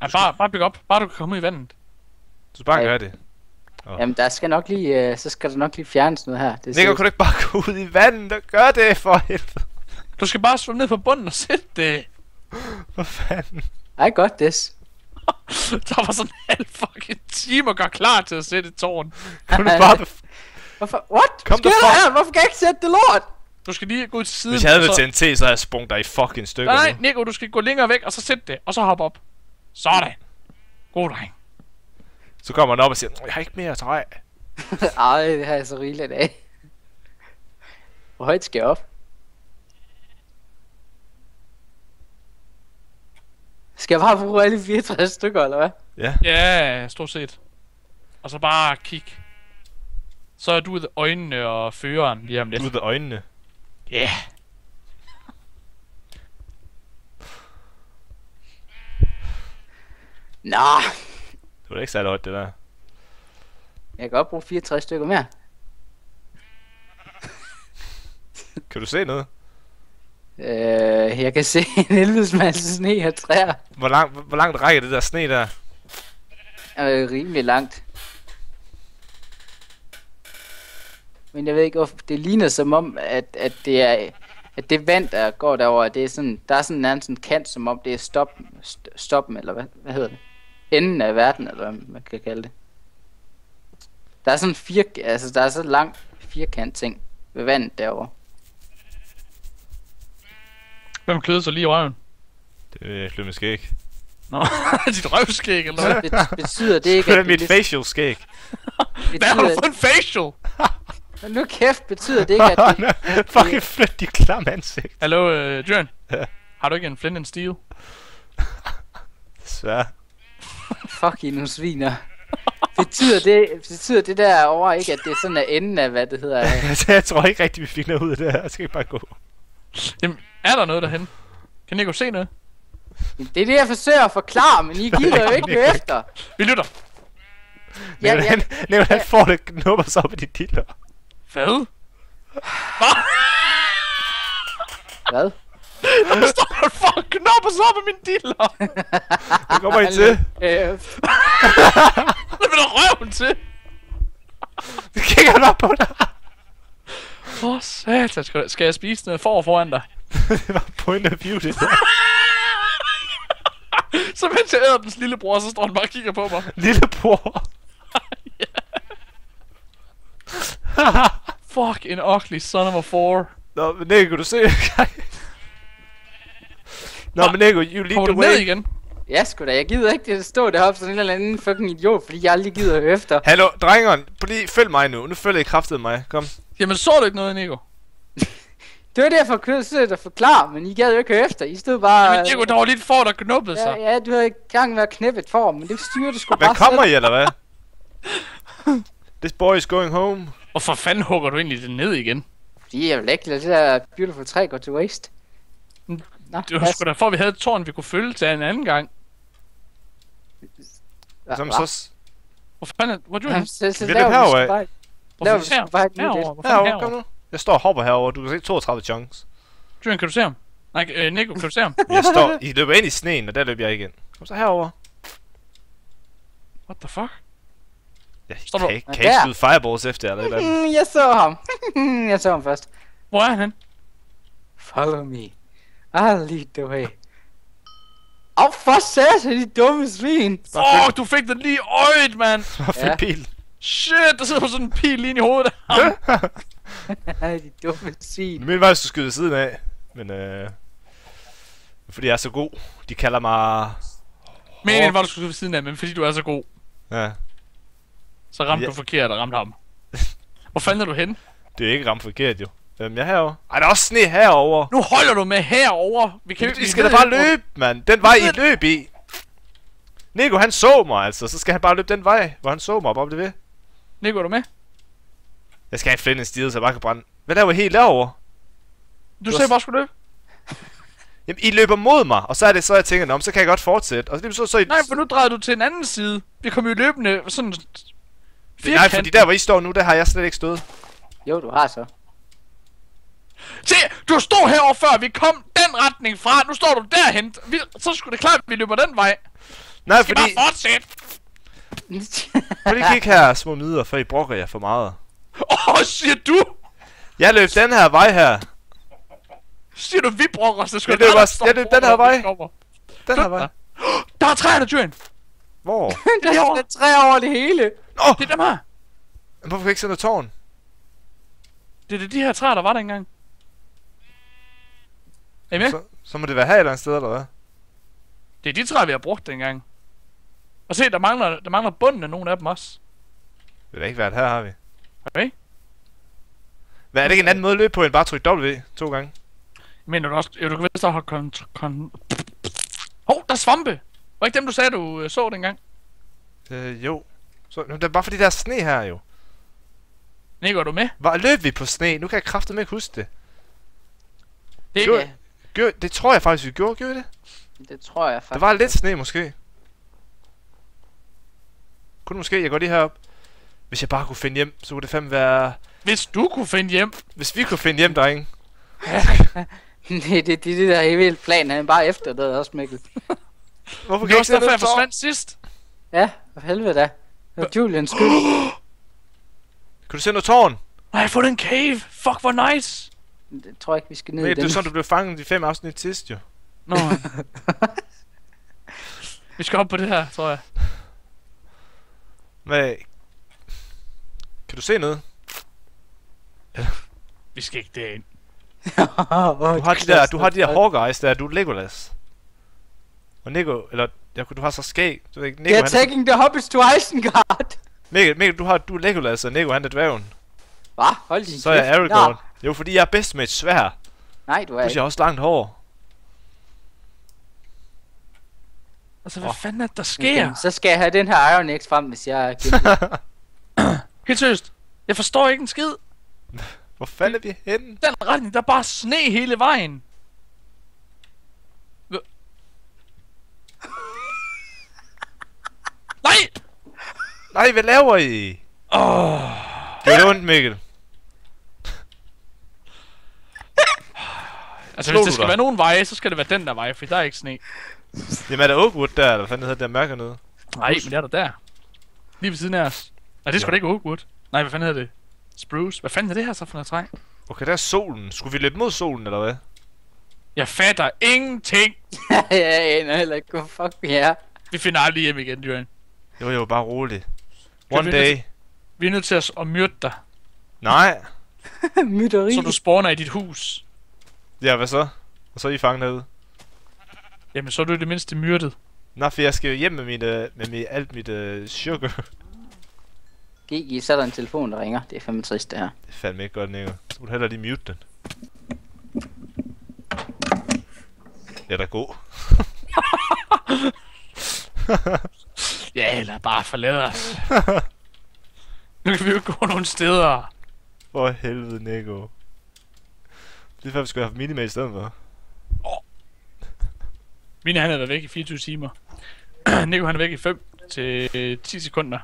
Ja, bare bygge op. Bare du kan komme ud i vandet. Du skal bare Ja. gøre det. Jamen der skal nok lige, så skal der nok lige fjernes noget her. Det Nico, kan du ikke bare gå ud i vandet og gøre det for helvede? Du skal bare svømme ned på bunden og sætte det. Hvad fanden? I got this. Der var sådan en halv fucking time at gøre klar til at sætte et tårn. Kan du bare... Hvorfor? What? Kom Sker der der fuck- her? Hvorfor kan jeg ikke sætte det lort? Du skal lige gå ud til siden. Hvis jeg havde og været TNT, så havde jeg sprunget dig i fucking stykker Nej, nu. Nico, du skal gå længere væk, og så sætte det, og så hoppe op. Sådan. God dreng. Så kommer han op og siger, jeg har ikke mere træ. Ej, det har jeg så rigeligt af. Hvor højt skal jeg op? Skal jeg bare bruge alle 64 stykker, eller hvad? Ja. Ja, stort set. Og så bare kig. Så er du ud af øjnene og føreren lige om lidt. Ud af øjnene. Ja. Yeah. Nå, Det var da ikke særlig højt, det der. jeg kan godt bruge 64 stykker mere. Kan du se noget? Jeg kan se en helvedes masse sne og træer. Hvor langt rækker det der sne der? Rimelig langt. Men jeg ved ikke, hvorfor det ligner som om, at det er... At det vand, der går derover, det er sådan... Der er sådan nærmest en kant, som om det er stoppen, eller hvad hedder det? Enden af verden, eller hvad man kan kalde det. Der er sådan der er så lang firkant ting ved vandet derovre. Hvem kløede sig lige i røven? Det er mit skæg. Nå, dit røvskæg, eller hvad? Betyder det ikke, Det er at mit facial skæg. Hvad har du fået en facial? Men nu kæft betyder det ikke, at det... Fucking flyt de klamme ansigt. Hallo, Dyren. Ja. Har du ikke en flint and steel? Desværre. Fuck I nogle sviner. Betyder det der over ikke, at det sådan er enden af, hvad det hedder? Jeg tror ikke rigtig, vi fik noget ud af det her. Jeg skal ikke bare gå. Jamen, er der noget derhen? Kan Nico se noget? Det er det, jeg forsøger at forklare, men I gider jo ikke høre efter. Vi lytter. Nævn, han får det knupper sig op i de diller. Hvad? Hvad? Der står en fucking knopper sig op i mine diller. Det kommer I til. Det vil du røven til. Vi kigger nok på dig. Åh, satan. Skal jeg spise noget foran dig? Det var point of view, det der. Så mens jeg æder dens lillebror, så står han bare og kigger på mig. Lillebror. Fuck en ugly son of a four. Nå, men Nico, du se. Nå, men Nico, you lead Kommer the du ned way. igen? Ja, sgu da. Jeg gider ikke det stå deroppe sådan en eller anden fucking idiot, fordi jeg aldrig gider at høre efter. Hallo, drengeren. Lige følg mig nu. Nu følger I kraftet mig. Kom. Jamen, så du ikke noget, Nico? Det var derfor, jeg forsøgte at forklare, men I gad jo ikke høre efter. I stod bare... Jamen, Nico, der var lidt for, der knuppede sig. Ja, du havde i gang med at knæppe et form, men det styrer det sgu Hvad bare kommer selv. I, eller hvad? This boy is going home. Og for fanden hugger du egentlig det ned igen? Fordi jeg vil ikke lade det der beautiful træ gå til waste. Nå, Det var sgu da for, at vi havde et tårn, vi kunne følge til en anden gang. Som så... Hvor fanden hvor du Så Vi er laver lidt herovre af. sgu bare... Hvorfor Laver vi sgu bare et nyt herovre? et. Hvor fanden Herovre, kom herovre? nu. Jeg står og hopper herovre. Du kan se 32 chunks. Dyren, kan du se ham? Nej, Nico, kan du se ham? Jeg står... I løber ind i sneen, og der løber jeg ikke ind. Kom så herover. What the fuck? Ja, Står du- kan ikke Der. skyde fireballs efter eller et eller andet. Jeg så ham. Jeg så ham først. Hvor er han? Follow me. I'll lead the way. For satan, de dumme svin. Du fik den lige i øjet, mand! Hvor Ja. fedt bil. Shit, der sidder på sådan en pil lige ind i hovedet af ham. De dumme svin. Min vej skulle skyde ved siden af. Men fordi jeg er så god. De kalder mig... Meningen var, du skulle ved siden af, men fordi du er så god, Ja, så ramte Ja. du forkert og ramte ham. Hvor fanden er du henne? det er ikke ramt forkert jo. Jeg er herovre. Ej, der er også sne herovre. Nu holder du med herover. Vi kan jo I skal da bare løbe, mand. Den vej I løb i. Nico, han så mig altså. Så skal han bare løbe den vej, hvor han så mig. Bare blive ved. Nico, er du med? Jeg skal have flint en stil, så jeg bare kan brænde. Hvad laver I helt derovre? Du sagde bare, skulle løbe. Jamen, I løber mod mig, og så er det så, jeg tænker, nå, men så kan jeg godt fortsætte. Og så I... Nej, for nu drejer du til en anden side. Vi kommer jo løbende sådan... Nej, fordi der, hvor I står nu, der har jeg slet ikke stået. Jo, du har så. Se, du stod herovre før, vi kom den retning fra. Nu står du derhen. Så skulle det klart, at vi løber den vej. Nej, Vi skal fordi... bare fortsætte. Fordi I ikke her små midler, for I brokker jer for meget. Siger du? Jeg løb den her vej her. Siger du, vi brokker os? Det skulle Jeg løber være, der også- står jeg løb den foran, her når vi vej. kommer. Den her Flyt vej. dig. Der er træer, der Dyren. Hvor? Der er træ over det hele. Nå! Det er dem her. Hvorfor kan jeg ikke sende noget tårn? Det er de her træer, der var der engang. Er I med? Så må det være her et eller andet sted, eller hvad? Det er de træer, vi har brugt dengang. Og se, der mangler bunden af nogle af dem også. Det vil da ikke være, at her har vi. Okay? Hvad er det ikke en anden måde at løbe på, end bare at trykke W 2 gange? Mener du også... Jo, du kan vist også have Hov, der er svampe! Var ikke dem, du sagde, du så dengang? Jo. Så, det er bare fordi, der er sne her jo. Nico, er du med? Hvor løb vi på sne? Nu kan jeg kraftedeme ikke huske det. Det er Jo. ikke... Det tror jeg faktisk, vi gjorde vi det? Det tror jeg faktisk. Der var lidt sne måske. Kunne måske, jeg går lige herop. Hvis jeg bare kunne finde hjem, så kunne det fandme være... Hvis du kunne finde hjem... Hvis vi kunne finde hjem, drenge. det der hele plan, han er bare efter det også, Mikkel. Hvorfor Det var også derfor, jeg noget tårn? forsvandt sidst. Ja, for helvede da. Det var Julians skyld. Kan du se noget tårn? Nej, jeg har fundet en cave. Fuck, hvor nice. Det tror jeg ikke, vi skal ned i Men det den. er sådan, du blev fanget i 5 afsnit sidst jo. Nå. Vi skal op på det her, tror jeg. Hvad? Kan du se noget? Vi skal ikke derind. Du har de der Hawkeyes der, du er Legolas. Og Nico, eller du har så skæg. Du ved ikke, Nico, They're taking the hobbits to Isengard. Mikkel, du er Legolas, og Nico han er dværgen. Hvad? Hold din Så er jeg kæft. Aragorn. Jo, fordi jeg er bedst med et sværd. Nej, du er Plus ikke. jeg har også langt hår. Altså, hvad fanden er det, der sker? Okay, så skal jeg have den her Iron X frem, hvis jeg er Helt seriøst. Jeg forstår ikke en skid. Hvor fanden er vi henne? Den retning, der er bare sne hele vejen. Nej! Nej, hvad laver I? Gør det ondt, Mikkel? Altså, Slog hvis der du skal dig? være nogen veje, så skal det være den der vej, for der er ikke sne. Jamen er der Oakwood der, eller hvad fanden hedder det der mærker nede? Nej, men det er der. Lige ved siden af os. Nej, det er sgu da ikke Oakwood. Nej, hvad fanden hedder det? Spruce. Hvad fanden er det her så for noget træ? Okay, der er solen. Skulle vi løbe mod solen, eller hvad? Jeg fatter ingenting. jeg aner heller ikke, hvor fuck vi er. Vi finder aldrig hjem igen, Dyren. Jo, bare roligt. Kan One vi day. Vi er nødt til at myrde dig, Nej. Mytteri. så du spawner i dit hus. Ja, hvad så? Og så er I fanget herude. Jamen, så er du i det mindste myrdet. Nå, for jeg skal jo hjem med alt mit sugar. GG, så er der en telefon, der ringer. Det er fandme trist, det her. Det er fandme ikke godt, Nico. Så må du hellere lige mute den. Det er da god. Ja, eller bare forlade os. Nu kan vi jo ikke gå nogen steder. For helvede, Nico. Det er før, vi skulle have haft Minimate i stedet for. Mine han har været væk i 24 timer. Nico han er væk i 5 til 10 sekunder.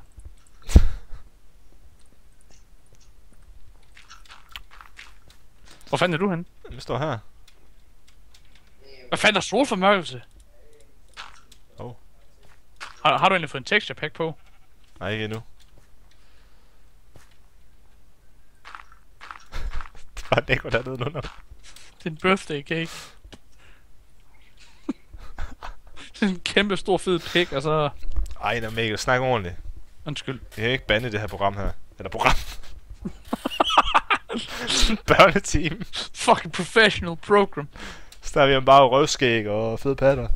Hvor fanden er du henne? Vi står her. Hvad fanden er solformørkelse? Oh. Har du egentlig fået en texture pack på? Nej, ikke endnu. Det var Nico dernede under. Det er en birthday cake. En kæmpe stor fed pik, og så... Ej, nå Mikkel, snak ordentligt. Undskyld. Vi kan ikke bande det her program her. Eller program. Børneteam. Fucking professional program. Så der er vi om bare røvskæg og fede patter.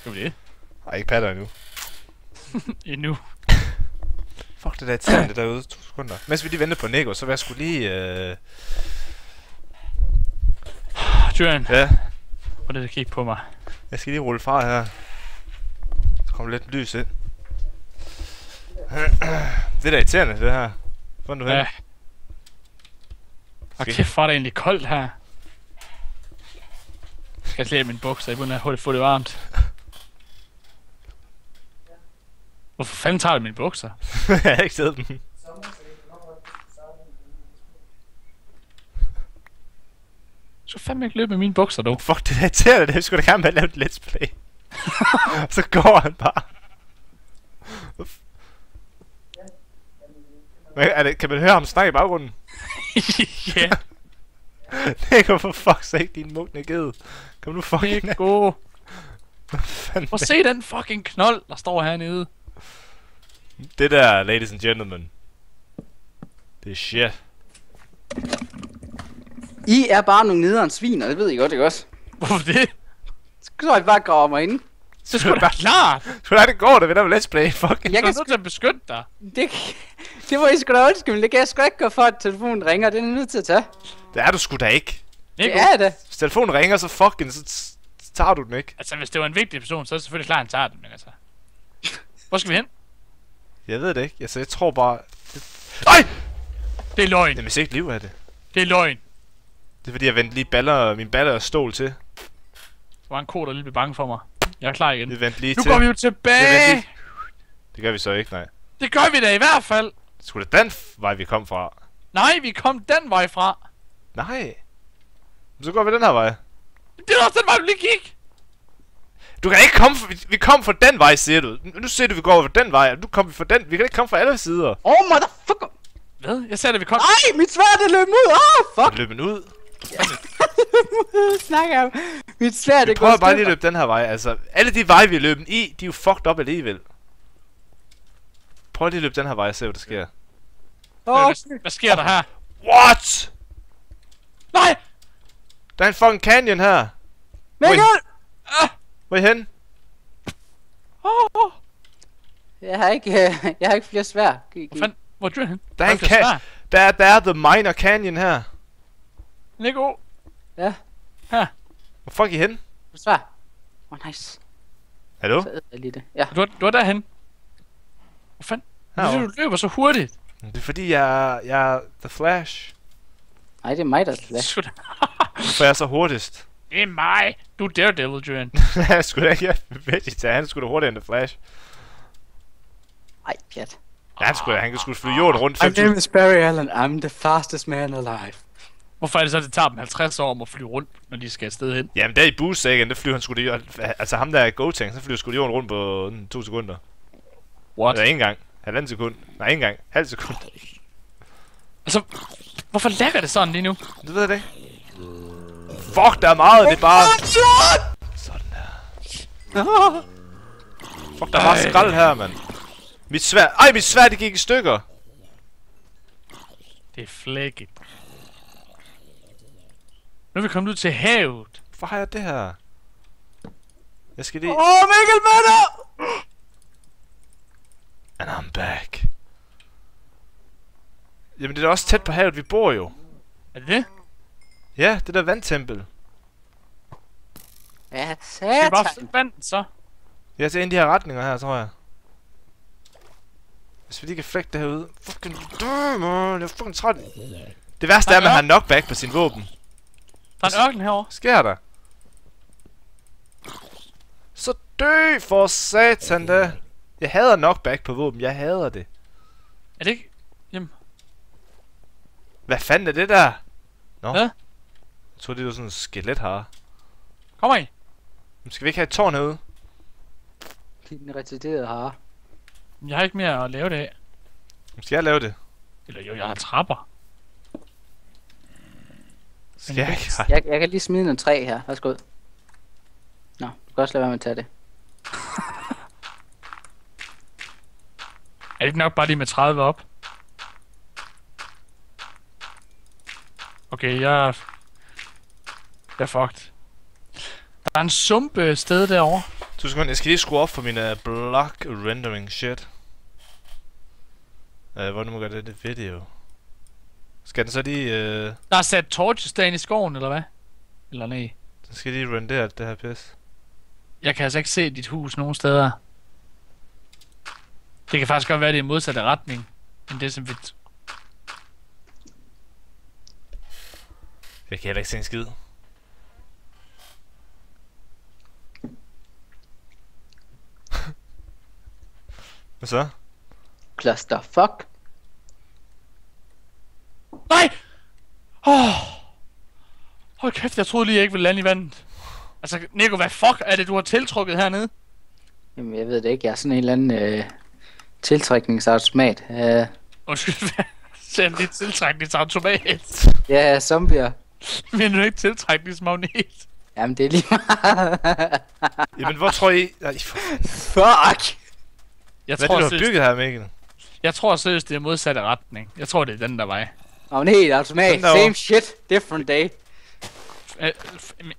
Jo det. Ej, ikke patter endnu. Endnu. Fuck det der irriterende derude. 2 sekunder. Mens vi lige venter på Nico, så vil jeg skulle lige... Tyren, Ja, prøv lige at kigge på mig. jeg skal lige rulle fra her. Så kommer lidt lys ind. Det er da irriterende, det her. Hvor er du hen? Ja. Og kæft, hvor er det egentlig koldt her. Jeg skal slæbe mine bukser, jeg begynder at få det varmt. Hvorfor fanden tager du mine bukser? Jeg har ikke set dem. Du skal fandme ikke løbe med mine bukser, dog. Fuck, det er irriterende. Det skulle da gerne have lavet et let's play. Så går han bare. Kan man høre ham snakke i baggrunden? Ja, Nico, for fuck's sake, din mugne ged. Kom nu fucking det er ned. god. Fanden. Prøv at se den fucking knold, der står hernede. Det der, ladies and gentlemen. Det er shit. I er bare nogle nederen svin, og det ved I godt, ikke også? Hvorfor det? Så er I bare graver mig ind. Så skulle da klart. Så det går det ved der med let's play. Fucking. Jeg kan nødt til at beskytte dig. Det må I sgu da undskylde, det kan jeg sgu da ikke gøre for, at telefonen ringer. Den er nødt til at tage. Det er du sgu da ikke. Nico, Det er det. Hvis telefonen ringer, så fucking, så tager du den ikke. altså hvis det var en vigtig person, så er det selvfølgelig klart, at han tager den, men altså. Hvor skal vi hen? Jeg ved det ikke. Altså, jeg tror bare... Ej! Det er løgn. Jamen, ikke liv af det. Det er løgn. Det er fordi, jeg vendte lige mine baller og stol til. Der var en ko, der lige blev bange for mig. Jeg er klar igen. Vi vendte lige Nu til. går vi jo tilbage. Det gør vi så ikke, nej. Det gør vi da i hvert fald. Det skulle da den vej, vi kom fra. Nej, vi kom den vej fra. Nej. Så går vi den her vej. Det er også den vej, du lige gik. Du kan ikke komme fra... Vi kom fra den vej, siger du. Nu siger du, vi går over den vej, og nu kommer vi fra den... Vi kan ikke komme fra alle sider. Motherfucker. Hvad? Jeg sagde, at vi kom... Nej, mit sværd det løb ud. Fuck. Løb den ud. Snakker om. Mit sværd Vi det går prøver bare lige at løbe den her vej. Altså, alle de veje, vi løber i, de er jo fucked up alligevel. Prøv lige at løbe den her vej og se, hvad der sker. Hvad sker der her? What? Nej! Der er en fucking canyon her. Mikkel! Hvor er I henne? Jeg har ikke flere svær. Hvor fanden? Hvor er du henne? Der er en Der er The Minor Canyon her. Nico. Ja. Her. Hvor fuck er I henne? Du svarer. Nice. Hallo? Så æder jeg lige det. Ja. Du er derhen. Hvor fanden? Herovre. Du løber så hurtigt. Det er fordi, jeg er The Flash. Nej, det er mig, der er slet. Sgu da. Hvorfor er jeg så hurtigst? Det er mig. Du er Daredevil, Julian. Jeg skulle da ikke Vegeta, han skulle da hurtigere end The Flash. Ej, pjat. Ja, han kunne flyve jorden rundt My 5.000. name is Barry Allen. I'm the fastest man alive. Hvorfor er det så, det tager dem 50 år om at flyve rundt, når de skal afsted hen? Jamen, der i Boost-sagen, der flyver han sgu det. Altså ham der er Gotenks, så flyver sgu det jorden rundt på 2 sekunder. What? Eller ikke engang. Halvanden sekund. Nej, ikke engang. Halv sekund. Altså, hvorfor lægger det sådan lige nu? Det ved jeg det ikke. Fuck, der er meget. Det er bare... Sådan der. Fuck, der er meget skrald her, mand. Mit sværd... Ej, mit sværd, det gik i stykker. Det er flækket. Nu er vi kommet ud til havet. Hvorfor har jeg det her? Jeg skal lige... Mikkel Møller! And I'm back. Jamen, det er da også tæt på havet, vi bor jo. Er det det? Ja, det der vandtempel. Ja, Skal vi bare satan. finde vand, så? Jeg ser ind i de her retninger her, tror jeg. Hvis vi lige kan flægte det herude. Fucking dø, man. Jeg er fucking træt. Det værste er, at man har knockback på sin våben. Der er en ørken herovre. Sker der? Så dø for satan da. Jeg hader knockback på våben. Jeg hader det. Er det ikke? Jamen, Hvad fanden er det der? Nå. Hvad? Jeg tror, det var sådan en skelet her. kommer I? Skal vi ikke have et tårn herude? Den retarderede hare. Jeg har ikke mere at lave det af. Skal jeg lave det? Eller jo, jeg har trapper. Skal jeg ikke? Jeg kan lige smide en træ her. Værsgo. Nå, du kan også lade være med at tage det. Er det ikke nok bare lige med 30 op? Okay, jeg er fucked. Der er en sumpe sted derovre. 2 sekunder, jeg skal lige skrue op for min block rendering shit. Hvor nu må gøre det video. Skal den så lige... Der er sat torches derinde i skoven, eller hvad? Eller nej? Den skal lige rendere det her pis. Jeg kan altså ikke se dit hus nogen steder. Det kan faktisk godt være, det er i modsatte retning, end det som vi... Jeg kan heller ikke se en skid. Hvad så? Clusterfuck. Nej! Hold kæft, jeg troede lige, jeg ikke ville lande i vandet. Altså, Nico, hvad fuck er det, du har tiltrukket hernede? Jamen, jeg ved det ikke. Jeg er sådan en eller anden tiltrækningsautomat. Undskyld, hvad? Ser lige tiltrækningsautomat. Ja, zombier. Men du ikke tiltrækningsmagnet? Jamen, det er lige meget. Jamen, hvor tror I... Ej, Fuck! Jeg hvad er tror, det, du har seriøst, bygget her, Mikkel? jeg tror seriøst, det er modsatte retning. Jeg tror, det er den der vej. Magnet, automat. Den derovre. Same shit. Different day.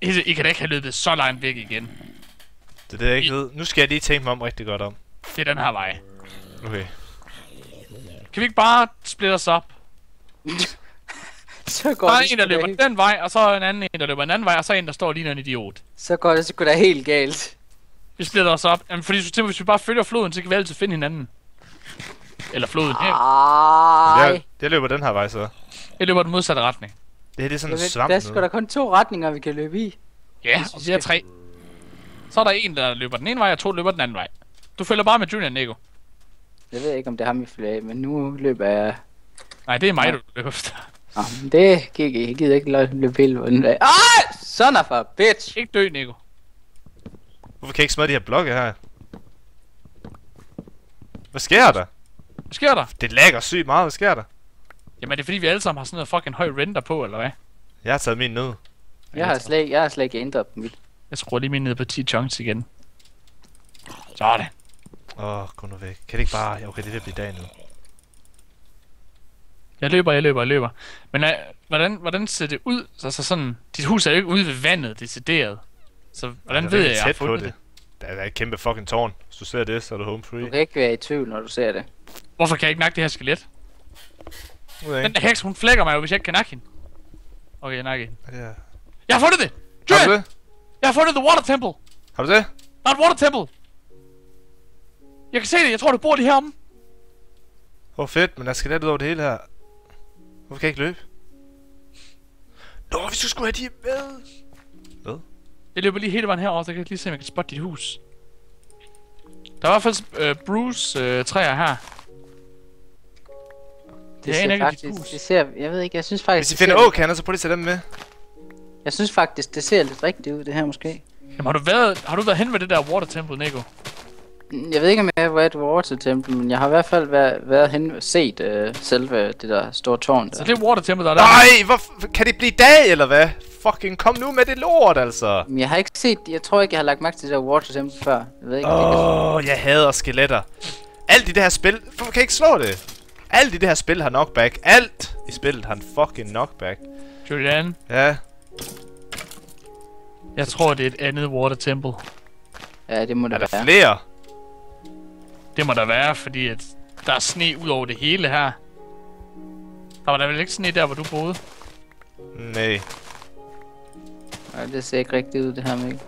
I kan da ikke have løbet så langt væk igen. Det er det, jeg ikke ved. Nu skal jeg lige tænke mig om rigtig godt om. Det er den her vej. Okay. Kan vi ikke bare splitte os op? Så går Der er det en, der sgu da løber helt- den vej, og så en anden, der løber en anden vej, og så en, der står lige en idiot. Så går det sgu da helt galt. Vi splitter os op. Jamen, fordi hvis vi bare følger floden, så kan vi altid finde hinanden. Eller floden her. Ej. Jeg løber den her vej, så. Jeg løber den modsatte retning. Det her det er sådan Jeg en ved, svamp der er sgu nu. da kun 2 retninger, vi kan løbe i. Ja, og så er 3. Så er der en, der løber den ene vej, og 2 løber den anden vej. Du følger bare med Julian, Nico. Jeg ved ikke, om det er ham, vi følger af, men nu løber jeg... Nej, det er mig, du løber efter. Nå, men det gik ikke. Jeg gider ikke løbe hele vejen af. Ej! Son of a bitch! Ikke dø, Nico. Hvorfor kan jeg ikke smadre de her blokke her? Hvad sker der? Hvad sker der? Det lagger sygt meget. Hvad sker der? Jamen, er det fordi, vi alle sammen har sådan noget fucking høj render på, eller hvad? Jeg har taget min ned. Jeg har slet ikke ændret dem. Jeg skruer lige min ned på 10 chunks igen. Sådan. Gå nu væk. Kan det ikke bare... Okay, det vil blive dag nu. Jeg løber. Men hvordan ser det ud? Altså sådan, dit hus er jo ikke ude ved vandet, decideret. Så hvordan Der er ved jeg, rigtig jeg har tæt på fundet det? Der er et kæmpe fucking tårn. Hvis du ser det, så er du home free. Du kan ikke være i tvivl, når du ser det. Hvorfor kan jeg ikke nakke det her skelet? Den der heks, hun flækker mig jo, hvis jeg ikke kan nakke hende. Okay, jeg nakker hende. Ja, det er... Jeg har fundet det! Har du Julian! det? Jeg har fundet The Water Temple! Har du det? Der er et Water Temple! Jeg kan se det, jeg tror, du bor lige heromme. Fedt, men der skal lidt ud over det hele her. Hvorfor kan jeg ikke løbe? Nå, vi skulle have de med. Hvad? Jeg løber lige hele vejen herover, så jeg kan lige se, om jeg kan spotte dit hus. Der er i hvert fald Bruce træer her. Det ser faktisk, det ser, jeg ved ikke, jeg synes faktisk... Hvis I finder åkander, så prøv lige at tage dem med. Jeg synes faktisk, det ser lidt rigtigt ud, det her måske. Jamen har du været hen ved det der Water Temple, Nico? Jeg ved ikke, om jeg har været ved Water Temple, men jeg har i hvert fald været hen og set selve det der store tårn der. Så det er Water Temple, der er der? Nej, kan det blive dag, eller hvad? Fucking kom nu med det lort, altså. Men jeg har ikke set, jeg tror ikke, jeg har lagt mærke til det der Water Temple før. Jeg ved ikke, jeg hader skeletter. Alt i det her spil, hvorfor kan jeg ikke slå det? Alt i det her spil har knockback. Alt i spillet har en fucking knockback. Julian? Ja. Jeg tror, det er et andet Water Temple. Ja, det må det være. Er der flere? Det må der være, fordi at der er sne ud over det hele her. Der var der vel ikke sne der, hvor du boede? Nej. Nej, det ser ikke rigtigt ud, det her, Mikkel.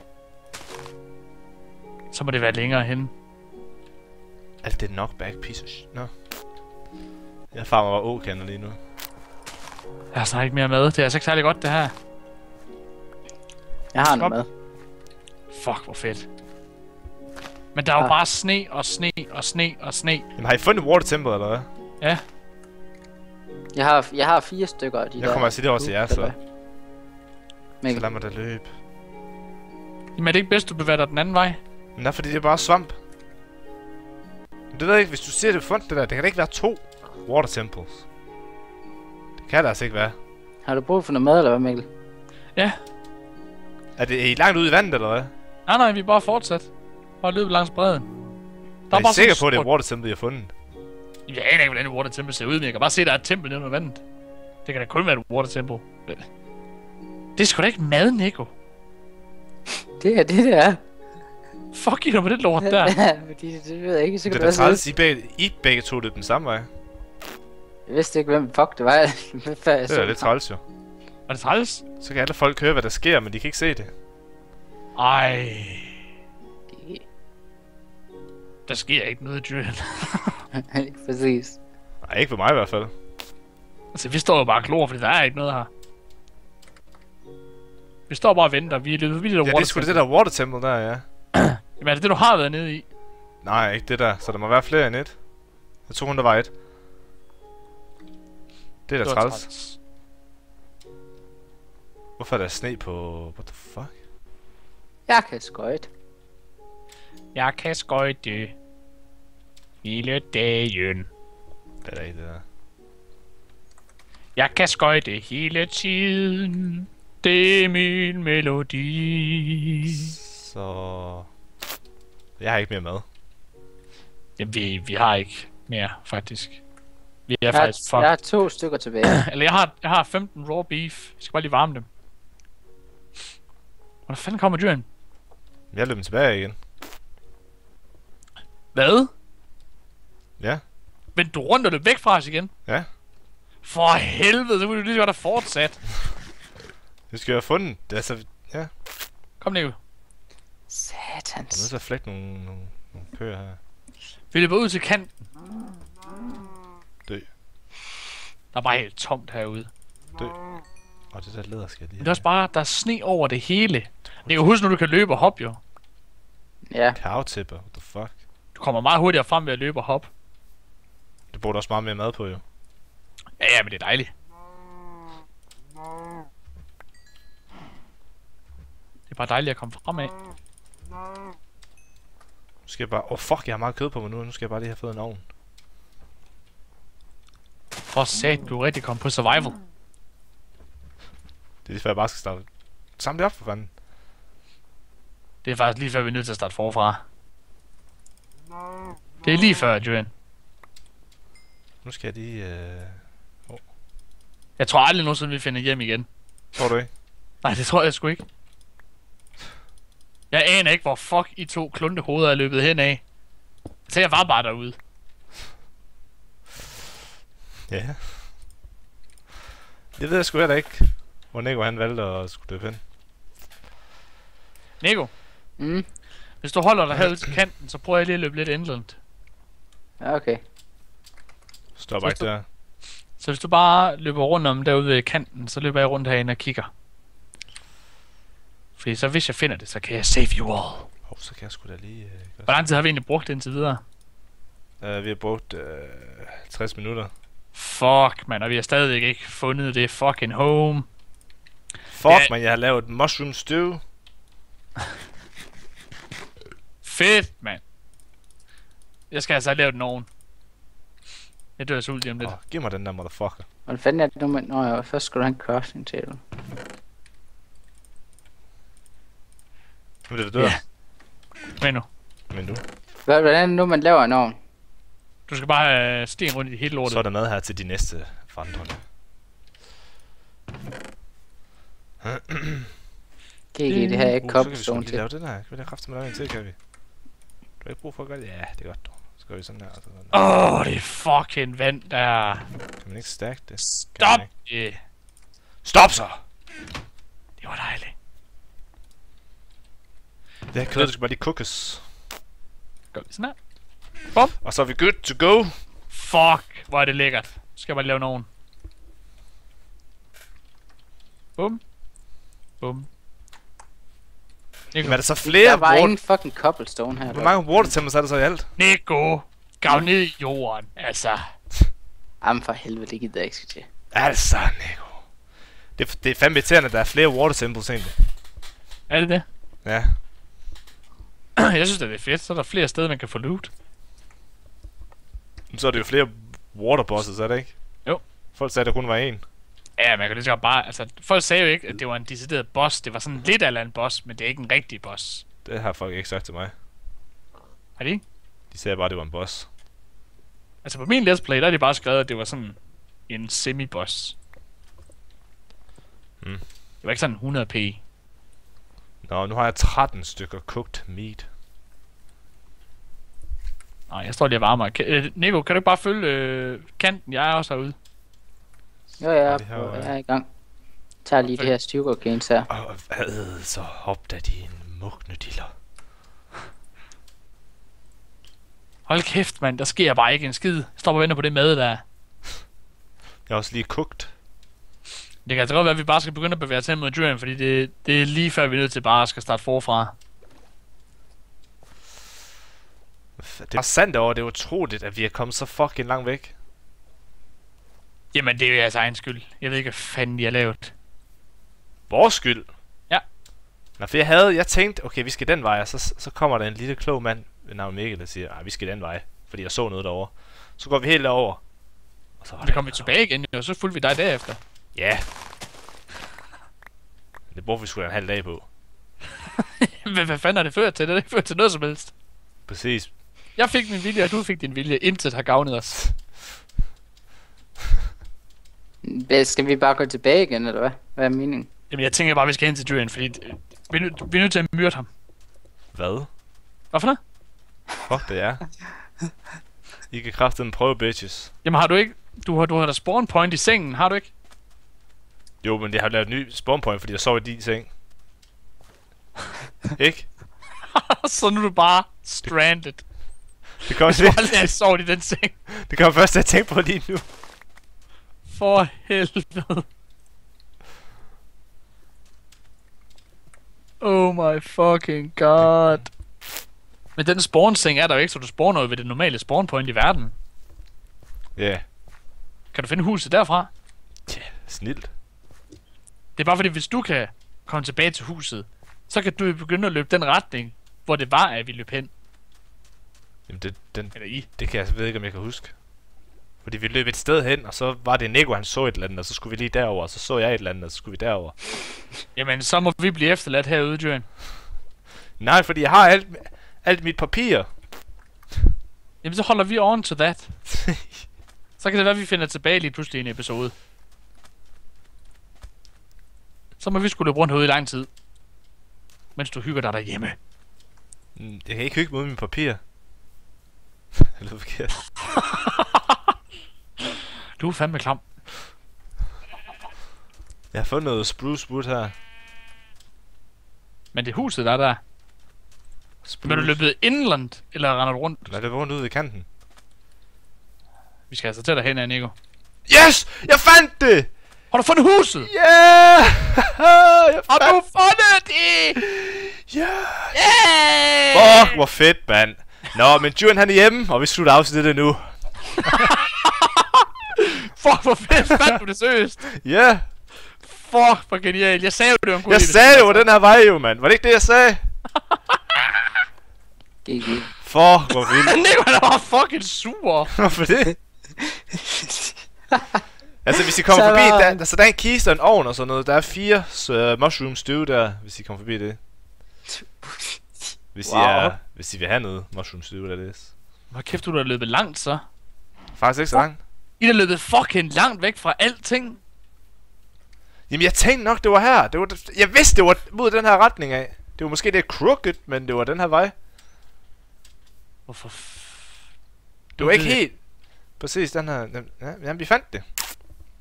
Så må det være længere hen. Alt det knockback pieces. Nå. Jeg farmer bare åkander lige nu. Jeg har snart ikke mere mad. Det er altså ikke særlig godt, det her. Jeg har noget mad. Fuck, hvor fedt. Men der er jo bare sne og sne og sne og sne. Jamen har I fundet Water Temple, eller hvad? Ja. Jeg har 4 stykker af de der. Jeg kommer at sige det over til jer, så. Så lad mig da løbe. Jamen er det ikke bedst, du bevæger dig den anden vej? Men det er fordi, det er bare svamp. Men det ved jeg ikke, hvis du siger, det er fundet det der, det kan da ikke være 2 Water Temples. Det kan det altså ikke være. Har du brug for noget mad, eller hvad, Mikkel? Ja. Er I langt ude i vandet, eller hvad? Nej, vi er bare fortsat. Bare løbet langs bredden. Er I sikker på, at det er Water Temple, I har fundet? Jeg aner ikke, hvordan et Water Temple ser ud, men jeg kan bare se, at der er et tempel nede under vandet. Det kan da kun være et Water Temple. Det er sgu da ikke mad, Nico. Det er det, det er. Fuck you med det lort der. Fordi det ved jeg ikke, så kan det er da træls, I begge to det den samme vej. Jeg vidste ikke, hvem fuck det var. Det er lidt træls jo. Var det træls? Så kan alle folk høre, hvad der sker, men de kan ikke se det. Ej. Der sker ikke noget, Julian. Præcis. Nej, ikke for mig i hvert fald. Altså, vi står jo bare og glor, fordi der er ikke noget her. Vi står bare og venter. Vi er løbet vildt af Water Temple. Ja, det er sgu det der Water Temple der, ja. Jamen, er det det, du har været nede i? Nej, ikke det der. Så der må være flere end et. Jeg tror kun, der var et. Det er da træls. Hvorfor er der sne på... What the fuck? Jeg kan skøjte. Jeg kan skøjte. Hele dagen. Det er da ikke det der. Jeg kan skøjte hele tiden. Det er min melodi. Så... Jeg har ikke mere mad. Jamen, vi har ikke mere, faktisk. Vi er Jeg faktisk har 2 stykker tilbage. Eller jeg har 15 raw beef. Jeg skal bare lige varme dem. Hvor fanden kommer dyren? Jeg løber tilbage igen. Hvad? Ja. Vendte du rundt og løb væk fra os igen? Ja. For helvede, så kunne du lige så godt have fortsat. Det skal jeg have fundet. Det er altså... Ja. Kom, Nico. Satans. Jeg er nødt til at flække nogle køer her. Vi løber ud til kanten. Dø. Der er bare helt tomt herude. Dø. Og det der læder skal jeg lige. Men det er også bare, der er sne over det hele. Det kan huske, når du kan løbe og hoppe, jo. Ja. Cow-tipper, what the fuck? Du kommer meget hurtigere frem ved at løbe og hoppe. Det burde også meget mere mad på, jo. Ja, men det er dejligt. Det er bare dejligt at komme fremad. Nu skal jeg bare... fuck, jeg har meget kød på mig nu. Nu skal jeg bare lige have fået en ovn. For sat, du er rigtig kommet på survival. Det er lige før jeg bare skal starte. Samle det op for fanden. Det er faktisk lige før vi er nødt til at starte forfra. Det er lige før, Julian. Nu skal jeg lige... Jeg tror aldrig nogensinde vi finder hjem igen. Tror du ikke? Nej, det tror jeg sgu ikke. Jeg aner ikke, hvor fuck I 2 kluntehoveder er løbet hen af. Så jeg var bare derude. Ja. Det ved jeg sgu heller ikke, hvor Nico han valgte at skulle døbe hen. Nico, Mm. hvis du holder dig herude til kanten, så prøver jeg lige at løbe lidt indland. Ja, okay. Stop ikke der. Så hvis du bare løber rundt om derude ved kanten, så løber jeg rundt herinde og kigger. Fordi så hvis jeg finder det, så kan jeg save you all. Så kan jeg sgu da lige... Hvor lang tid har vi egentlig brugt indtil videre? Vi har brugt 60 minutter. Fuck, man, og vi har stadigvæk ikke fundet det fucking home. Fuck, man, jeg har lavet mushroom stew. Fedt, mand. Jeg skal altså have lavet nogen. Jeg dør sult lige om lidt. Giv mig den der motherfucker. Hvordan fanden er det nu, men når jeg først skulle have en crafting table. Nu er det dør. Ja. Men nu. Men du. Hvordan er det nu, man laver en ovn? Du skal bare have sten rundt i hele lortet. Så er der mad her til de næste vandrende. GG, det her er ikke Så kan vi sgu cobblestone lige til. lave den her. Kan vi da kraftigt med lave en til, kan vi? Du har ikke brug for at gøre det? Ja, det er godt dog. Så gør vi sådan her. Det er fucking vand der. Kan man ikke stack det? Stop! Yeah. Stop så! Det var dejligt. Det her kød, det skal bare lige cookes. Gør vi sådan her. Bum. Og så er vi good to go. Fuck, hvor er det lækkert. Nu skal jeg bare lave nogen. Bum. Bum. Men er der så Der flere var ingen fucking cobblestone her. Hvor mange water temples er der så i alt? Nico, gav ned i jorden, altså. Jamen for helvede, det gider jeg ikke skal til. Altså, Nico. Det er fandme irriterende, at der er flere water temples egentlig. Er det det? Ja. Jeg synes, det er fedt. Så er der flere steder, man kan få loot. Så er det jo flere water bosses, er det ikke? Jo. Folk sagde, at der kun var en. Ja, man kan lige så godt bare... Altså, folk sagde jo ikke, at det var en decideret boss. Det var sådan lidt af en boss, men det er ikke en rigtig boss. Det har folk ikke sagt til mig. Har de ikke? De sagde bare, at det var en boss. Altså, på min let's play, der er de bare skrevet, at det var sådan en semi-boss. Mm. Det var ikke sådan 100 p. Nå, nu har jeg 13 stykker cooked meat. Nej, jeg står lige og varmer. Nico, kan du ikke bare følge kanten? Jeg er også herude. Jo, jeg er i gang. Jeg tager lige det her sugarcanes her. Og hvad så hop da din mugne diller. Hold kæft, mand. Der sker bare ikke en skid. Jeg står og venter på det mad, der. Jeg har også lige cooked. Det kan altså godt være, at vi bare skal begynde at bevæge os hen mod Durian, fordi det er lige før vi er nødt til bare at skal starte forfra. Det er sandt over, det er utroligt, at vi er kommet så fucking langt væk. Jamen, det er jo jeres egen skyld. Jeg ved ikke, hvad fanden de har lavet. Vores skyld? Ja. Nå, for jeg tænkte, okay, vi skal den vej, og så kommer der en lille klog mand ved navn Mikkel, der siger, vi skal den vej, fordi jeg så noget derovre. Så går vi helt derover. Og så Vi kommer tilbage igen, og så fulgte vi dig derefter. Ja. Det brugte vi sgu da en halv dag på. Hvad fanden har det ført til? Det har ikke ført til noget som helst. Præcis. Jeg fik min vilje, og du fik din vilje. Intet har gavnet os. Skal vi bare gå tilbage igen, eller hvad? Hvad er meningen? Jamen, jeg tænker bare, vi skal hen til Durian, fordi vi er nødt til at myrde ham. Hvad? Hvorfor noget? Fuck det er. I kan kraftedeme prøve, bitches. Jamen, har du ikke... Du har da spawn point i sengen, har du ikke? Jo, men jeg har lavet en ny spawn point, fordi jeg sov i din seng. Ikke? Så nu er du bare stranded. Det kommer Hvis du aldrig har sovet i den seng. Det kommer først til at tænke på lige nu. For helvede. Oh my fucking god. Men den spawn-seng er der jo ikke, så du spawner jo ved det normale spawn point i verden. Ja. Yeah. Kan du finde huset derfra? Ja, snilt. Det er bare fordi, hvis du kan komme tilbage til huset, så kan du begynde at løbe den retning, hvor det var, at vi løb hen. Jamen Eller i. det kan jeg ved ikke, om jeg kan huske. Fordi vi løb et sted hen, og så var det Nico, han så et eller andet, og så skulle vi lige derover, og så så jeg et eller andet, og så skulle vi derover. Jamen, så må vi blive efterladt herude, Jørgen. Nej, fordi jeg har alt mit papir. Jamen, så holder vi on to that. Så kan det være, at vi finder tilbage lige pludselig i en episode. Så må vi skulle løbe rundt herude i lang tid. Mens du hygger dig derhjemme. Jeg kan ikke hygge mod mine papir. Eller forkert. Du er fandme klam. Jeg har fundet noget spruce wood her. Men det er huset, der er der. Men er du løbet inland, eller render du rundt? Nej, det var rundt ude i kanten. Vi skal altså til derhen af, Nico. Yes! Jeg fandt det! Har du fundet huset? Yeah! Har du fundet det? Ja! Yeah! Fuck, hvor fedt, mand. Nå, men Juren han er hjemme, og vi slutter afsnittet nu. Fuck, hvor fedt fandt du det seriøst. Ja! Yeah. Fuck, hvor genialt. Jeg sagde jo, det var en god idé. Jeg sagde det var den her vej jo, mand. Var det ikke det, jeg sagde? GG. Fuck, hvor vildt. Nico, der var fucking sur. Hvorfor det? Altså, hvis I kommer forbi, der er en kiste og en ovn og sådan noget. Der er 4 mushroom stew der, hvis I kommer forbi det. Hvis I vil have noget mushroom stew, der er det. Hvor kæft, du har løbet langt, så. Faktisk ikke så langt. I har løbet fucking langt væk fra alting. Jamen, jeg tænkte nok, det var her. Jeg vidste, det var mod den her retning af. Det var måske lidt crooked, men det var den her vej. Hvorfor? Det var ikke helt præcis den her. Jamen, vi fandt det.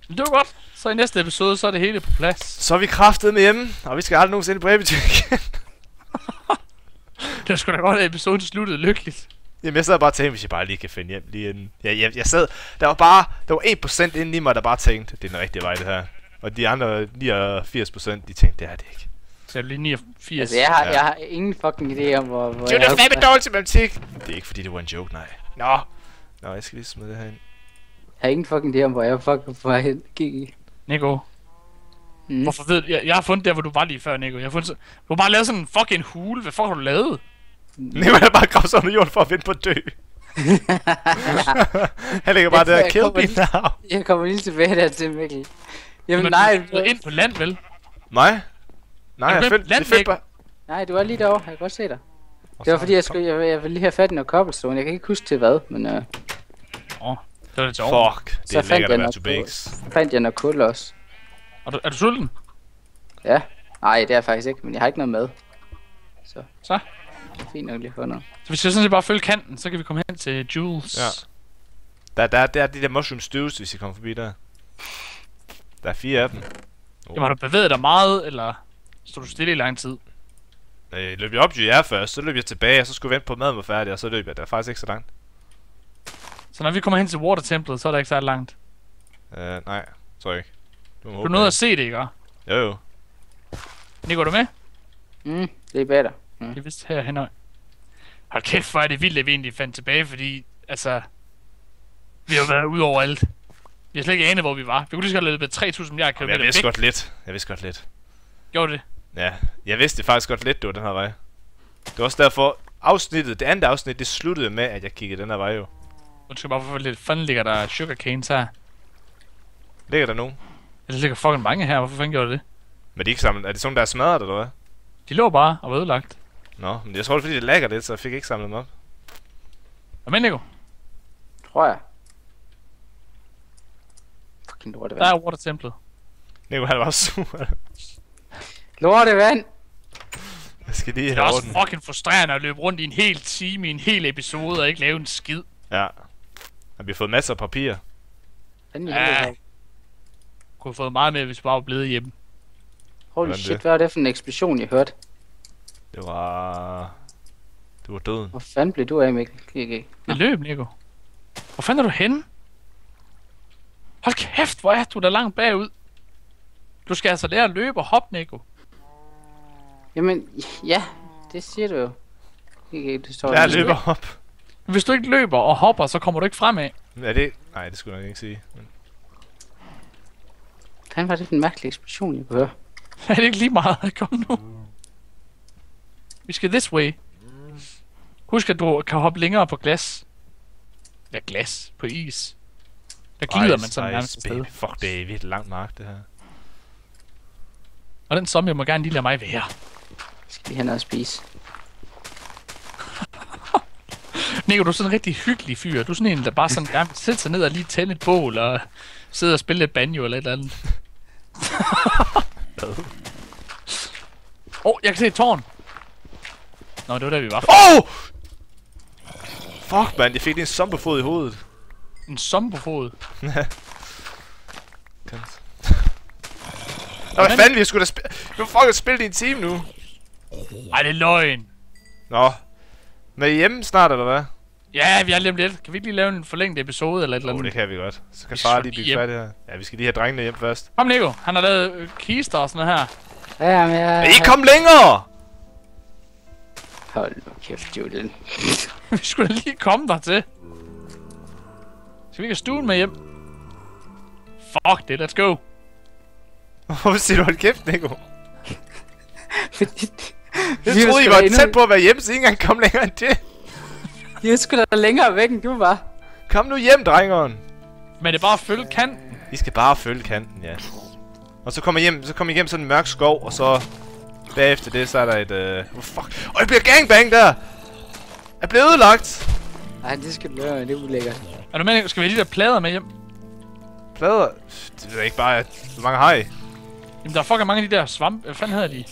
Det var godt. Så i næste episode, så er det hele på plads. Så er vi kraftedeme hjemme, og vi skal aldrig nogensinde på eventyr igen. Det var sgu da godt, at episoden sluttede lykkeligt. Jamen, jeg sad bare og tænkte, hvis jeg bare lige kan finde hjem lige inden. Jeg sad, der var 1% inde i mig, der bare tænkte, det er den rigtige vej, det her. Og de andre 89%, de tænkte, det er det ikke. Så er det lige 89. Altså, jeg har ingen fucking idé om, hvor det er fandme dårligt til matematik. Det er ikke fordi, det var en joke, nej. Nå, jeg skal lige smide det her ind. Jeg har ingen fucking idé om, hvor jeg fucking får hen. GG. Nico. Hvorfor ved du? Jeg har fundet der, hvor du var lige før, Nico. Du har bare lavet sådan en fucking hule. Hvad fuck har du lavet? Nico har bare gravet sådan under jorden for at vente på at dø. Han ligger bare der og kill me now. Jeg kommer lige tilbage der til Mikkel. Jamen men nej. Du er ind på land, vel? Nej, jeg fandt bare... Nej, du var lige derovre. Jeg kan godt se dig. Det var fordi, jeg ville lige have fat i noget cobblestone. Jeg kan ikke huske til hvad, men det var det til over. Fuck, det er lækkert at være to bakes. Så fandt jeg noget kul også. Er du sulten? Ja. Nej, det er jeg faktisk ikke, men jeg har ikke noget med. Så? Fint nok lige fundet. Så vi skal sådan set bare følge kanten, så kan vi komme hen til Jules. Ja. Der er de der mushroom stews, hvis I kommer forbi der. Der er 4 af dem. Jamen har du bevæget dig meget, eller stod du stille i lang tid? Løb jeg op til jer først, så løb jeg tilbage, og så skulle jeg vente på at maden var færdig, og så løb jeg. Det er faktisk ikke så langt. Så når vi kommer hen til Water Templet, så er det ikke så langt? Nej, tror jeg ikke. Du nåede at se det, ikke? Jo. Nico, er du med? Det er bedre. Det er vist herhen af. Hold kæft, hvor er det vildt, at vi egentlig fandt tilbage, fordi, altså... Vi har været ude over alt. Vi har slet ikke anet, hvor vi var. Vi kunne lige så godt løbet 3.000 milliarder kilometer væk. Jeg vidste godt lidt. Gjorde det? Ja, jeg vidste faktisk godt lidt, det var den her vej. Det var også derfor, det andet afsnit, det sluttede med, at jeg kiggede den her vej jo. Undskyld bare, hvorfor lidt fanden ligger der sugarcanes her? Ligger der nogen? Ja, der ligger fucking mange her, hvorfor fanden gjorde det? Men de ikke samlet, er det sådan, der er smadret, eller hvad? De lå bare og var ødelagt. Nå, men jeg tror det fordi det lagger lidt, så jeg fik ikke samlet dem op. Hvad med, Nico? Tror jeg. Fucking lortevand. Der er Water Templet. Nico, han var sur. Lortevand! Jeg skal lige det er også fucking frustrerende at løbe rundt i en hel time, i en hel episode, og ikke lave en skid. Ja. Og vi har fået masser af papir. Ja. Kunne have fået meget mere, hvis vi bare var blevet hjemme. Holy shit, hvad var det for en eksplosion, jeg hørte? Det var døden. Hvor fanden blev du af, Mikkel? Jeg løb, Nico. Hvor fanden er du henne? Hold kæft, hvor er du der langt bagud? Du skal altså lære at løbe og hoppe, Nico. Jamen, ja, det siger du jo. Det står jeg løber op. Hvis du ikke løber og hopper, så kommer du ikke fremad. Er det? Nej, det skulle jeg ikke sige. Men... Fanden var det for en mærkelig eksplosion, jeg kunne høre? Er det ikke lige meget? Kom nu. Vi skal this way. Husk, at du kan hoppe længere på glas. Ja, glas. På is. Der glider man sådan nærmest sted. Fuck, det er virkelig langt mark, det her. Og den zombie må gerne lige lade mig være. Skal vi have noget at spise? Nico, du er sådan en rigtig hyggelig fyr. Du er sådan en, der bare sådan gerne vil sætte sig ned og lige tænde et bål og sidde og spille lidt banjo eller et eller andet. Jeg kan se et tårn. Nå, det var der vi var. Fuck, man, jeg fik lige en zombiefod i hovedet. En zombiefod? Nå, hvad fanden, vi har sgu da vi har fucking spillet i en time nu. Ej, det er løgn. Nå. Men hjemme snart, eller hvad? Ja, vi er lige om lidt. Kan vi ikke lige lave en forlænget episode eller et eller andet? Det kan vi godt. Så kan Vi far skal lige blive hjem. færdig her. Ja, vi skal lige have drengene hjem først. Kom, Nico. Han har lavet kister og sådan noget her. Ja, men jeg... I kom længere! Hold nu kæft, Julian. Vi skulle da lige komme der til. Skal vi ikke have stuen med hjem? Fuck det, let's go. Hvorfor siger du hold kæft, Nico? Fordi... Jeg troede, I var tæt på at være hjemme, så I ikke engang kom længere end det. Jeg er sgu da længere væk, end du var. Kom nu hjem, drengeren. Men det er bare at følge kanten. I skal bare følge kanten, ja. Og så kommer I hjem sådan en mørk skov, og så... Bagefter det, så er der et... fuck. Jeg bliver gangbang der! Jeg bliver ødelagt! Nej, det skal du lade, det er ulækkert. Er du med, skal vi have de der plader med hjem? Plader? Det er ikke bare... Hvor mange har I? Jamen, der er fucking mange af de der svamp... Hvad fanden hedder de?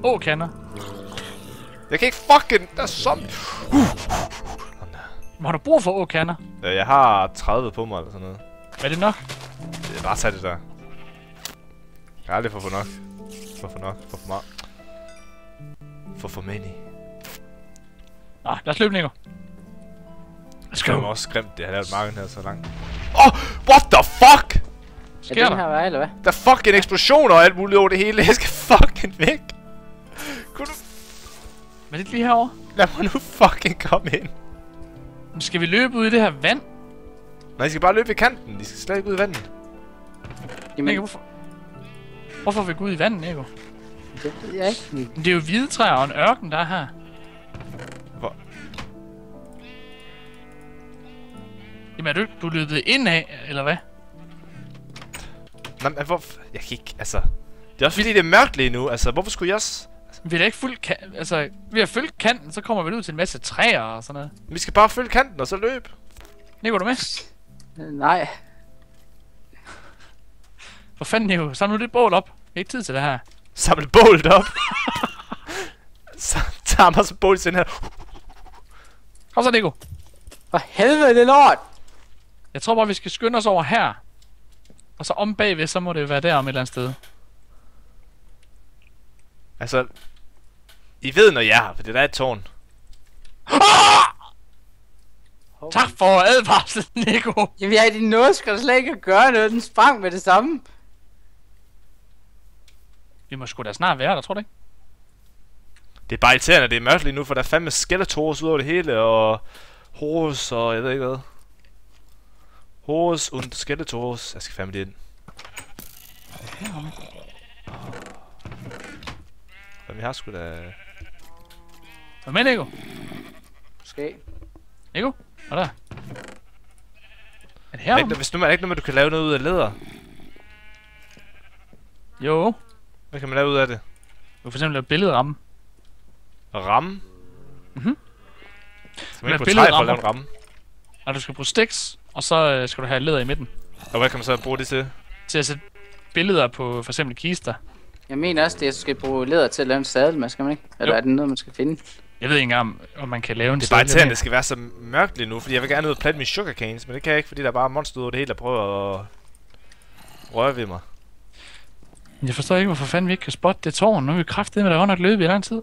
Åkander. Jeg kan ikke fucking... Der er som... Men har du brug for åkander? Jeg har 30 på mig, eller sådan noget. Er det nok? Det er bare tage det der. Jeg kan aldrig få for nok. For meget. For many. Nej, lad os løbe, Nico. Let's Det er go. også skræmt, det har lavet marken her så langt. What the fuck? Er Sker den der? her vej, eller hvad? Der er fucking eksplosioner og alt muligt over det hele. Jeg skal fucking væk. Kunne du... Men det er lige herovre. Lad mig nu fucking komme ind. Men skal vi løbe ud i det her vand? Nej, I skal bare løbe ved kanten. I skal slet ikke ud i vandet. Jamen, Nico, hvorfor vil vi gå ud i vandet, Nico? det ved jeg ikke. Men det er jo hvide træer og en ørken, der er her. Hvor? Jamen, er du løbet ind af, eller hvad? Nej, men hvorfor... Jeg kan ikke... Altså... Det er også fordi, det er mørkt lige nu. Altså, hvorfor skulle jeg også... Vi er da ikke fuldt altså, ved at følge kanten, så kommer vi ud til en masse træer og sådan noget. Vi skal bare følge kanten, og så løbe. Nico, er du med? Nej. For fanden, Nico, samle nu lidt bål op. Det er ikke tid til det her. Samle bålet op. Så tager mig så bålet til den her. Kom så, Nico. For helvede, det er lort! Jeg tror bare, vi skal skynde os over her. Og så om bagved, så må det være der om et eller andet sted. Altså... I ved, når jeg er her, for det der er et tårn. Tak for advarslen, Nico. Jamen, jeg i din nåde skal da slet ikke gøre noget. Den sprang med det samme. Vi må sgu da snart være der, tror du ikke? Det er bare irriterende, at det er mørkt lige nu, for der er fandme Skeletors ud over det hele, og... Horus og jeg ved ikke hvad. Horus und Skeletors. Jeg skal fandme lige ind. Jamen, jeg har sgu da... Hvad med, Nico? Måske. Nico? Hvad der? Er det Er her? ikke, hvis nu er der ikke noget med, du kan lave noget ud af læder. Jo. Hvad kan man lave ud af det? Du kan for eksempel lave billedramme. Ramme? Mhm. Så man ikke Lave bruge træ for at billedrammer. lave en ramme. Og du skal bruge sticks, og så skal du have læder i midten. Og hvad kan man så bruge det til? Til at sætte billeder på for eksempel kister. Jeg mener også, at jeg skal bruge læder til at lave en sadel med, skal man ikke? Eller Jo. er det noget, man skal finde? Jeg ved ikke engang, om man kan lave en Det er bare sadel irriterende, med. det skal være så mørkt lige nu, fordi jeg vil gerne ud og plante mine sugarcanes, men det kan jeg ikke, fordi der er bare monster ud over det hele, der prøver at røre ved mig. Jeg forstår ikke, hvorfor fanden vi ikke kan spotte det tårn. Nu er vi kraftedeme med, der godt nok løbet i lang tid.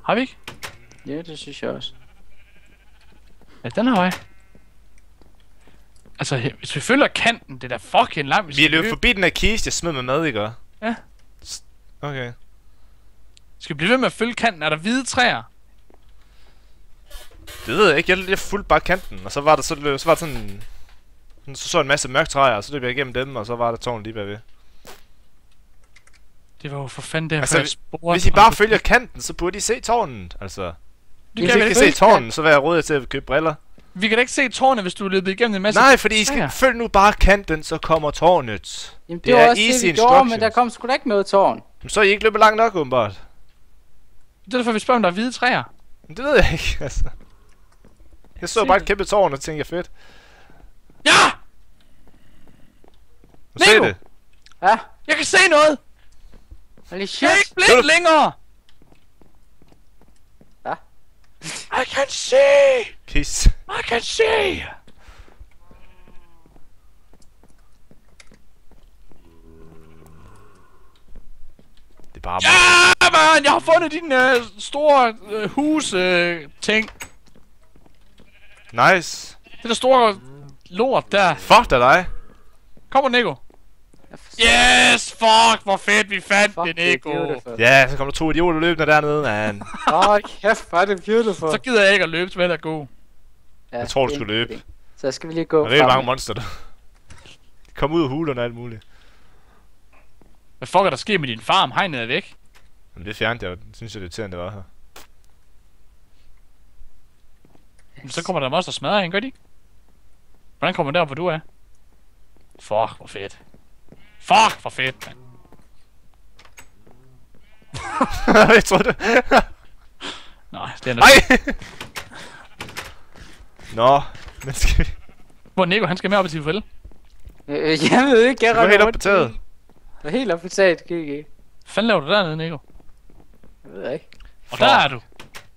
Har vi ikke? Ja, det synes jeg også. Ja, den her vej. Altså, hvis vi følger kanten, det er da fucking langt. Vi er løbet forbi den her kiste, jeg smed med mad, ikke? Ja. Okay. Skal vi blive ved med at følge kanten? Er der hvide træer? Det ved jeg ikke, jeg fulgte bare kanten, og så var der sådan... Så en masse mørke træer, og så løb jeg igennem dem, og så var der tårn lige bagved. Det var jo for fanden det her, Altså, spore. Hvis I bare følger kanten, så burde I se tårnet, altså. Det Hvis I kan vi ikke da kan se tårnet, så vil jeg råde til at købe briller. Vi kan da ikke se tårnet, hvis du er løbet igennem en masse Nej, fordi I skal træer. følge nu bare kanten, så kommer tårnet. Jamen, det Det var er også easy det, vi gjorde, instructions. men der kom sgu da ikke noget tårn. Men så er I ikke løbet langt nok, åbenbart. Det er derfor, vi spørger, om der er hvide træer. Men det ved jeg ikke, altså. Jeg så Se bare et det. kæmpe tårn og tænkte, fedt. Ja! Nu se Nico! det. Ja, Jeg kan se noget! hold lige Jeg shit. er ikke blind længere! Hvad? I can see! Kiss. I can see! er bare... Ja, man! Jeg har fundet din store hus-ting. Nice. Det der store lort der. Fuck da dig. Kommer Nico. Yes! Fuck, hvor fedt vi fandt det, Nico. Ja, så kommer der 2 idioter løbende dernede, man. Kæft, hvor er det beautiful. Så gider jeg ikke at løbe, så vil jeg gå. Ja, Jeg tror, du skulle løbe. Så skal vi lige gå Der er mange monster der. Kom ud af hulerne og alt muligt. Hvad fuck er der sket med din farm? Hegnet er væk. Men det fjernede jeg jo. Synes jeg, det irriterende, det var her. Men så kommer der monster smadre ind, gør de ikke? Hvordan kommer man der, hvor du er? Fuck, hvor fedt. Fuck, hvor fedt, mand. Jeg tror det. Nej, det er noget. Ej! Nå, men skal vi... Hvor Nico, han skal med op i Tivoli. Jeg ved ikke, jeg Du er helt op på taget. Jeg er helt op på taget, GG. Hvad fanden laver du dernede, Nico? Jeg ved ikke. Og der er du.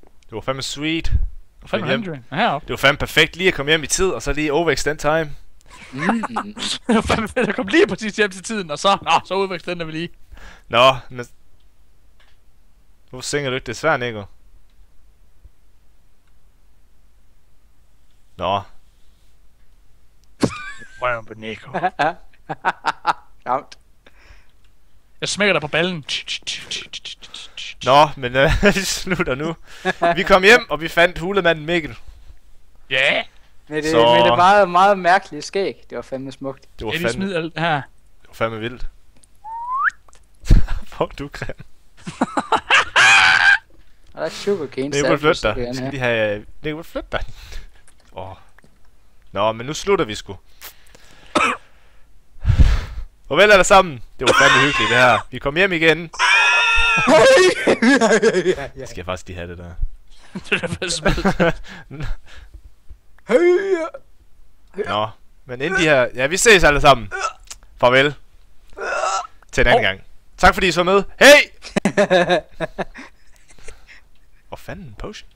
Det var fandme sweet. Hvad fanden er hjem? Heroppe. Det var fandme perfekt lige at komme hjem i tid, og så lige overextend time. Det var fandme fedt at komme lige præcis hjem til tiden, og så... Nå, så udvækstender vi lige. Nå, men... Hvorfor synger du ikke? Det er svært, Nico. Nå. Røven på Nico. Ramt. Jeg smækker dig på ballen. Nå, men vi slutter nu. Vi kom hjem, og vi fandt hulemanden Mikkel. Ja! Yeah. Med det meget, meget mærkelige skæg. Det var fandme smukt. Det var Jeg lige smid alt det her. Det var fandme vildt. Fuck, du er grim. Og der er sugarcane. Nico, flyt dig. Vi skal lige have... Nico, flyt dig. Nå, men nu slutter vi sgu. Farvel alle sammen. Det var fandme hyggeligt det her. Vi kom hjem igen. Skal jeg faktisk lige have det der. Det er faktisk smidt. Nå, men inden de her... Ja, vi ses alle sammen. Farvel. Til en anden gang. Tak fordi I så med. Hey! Hvor fanden en potion?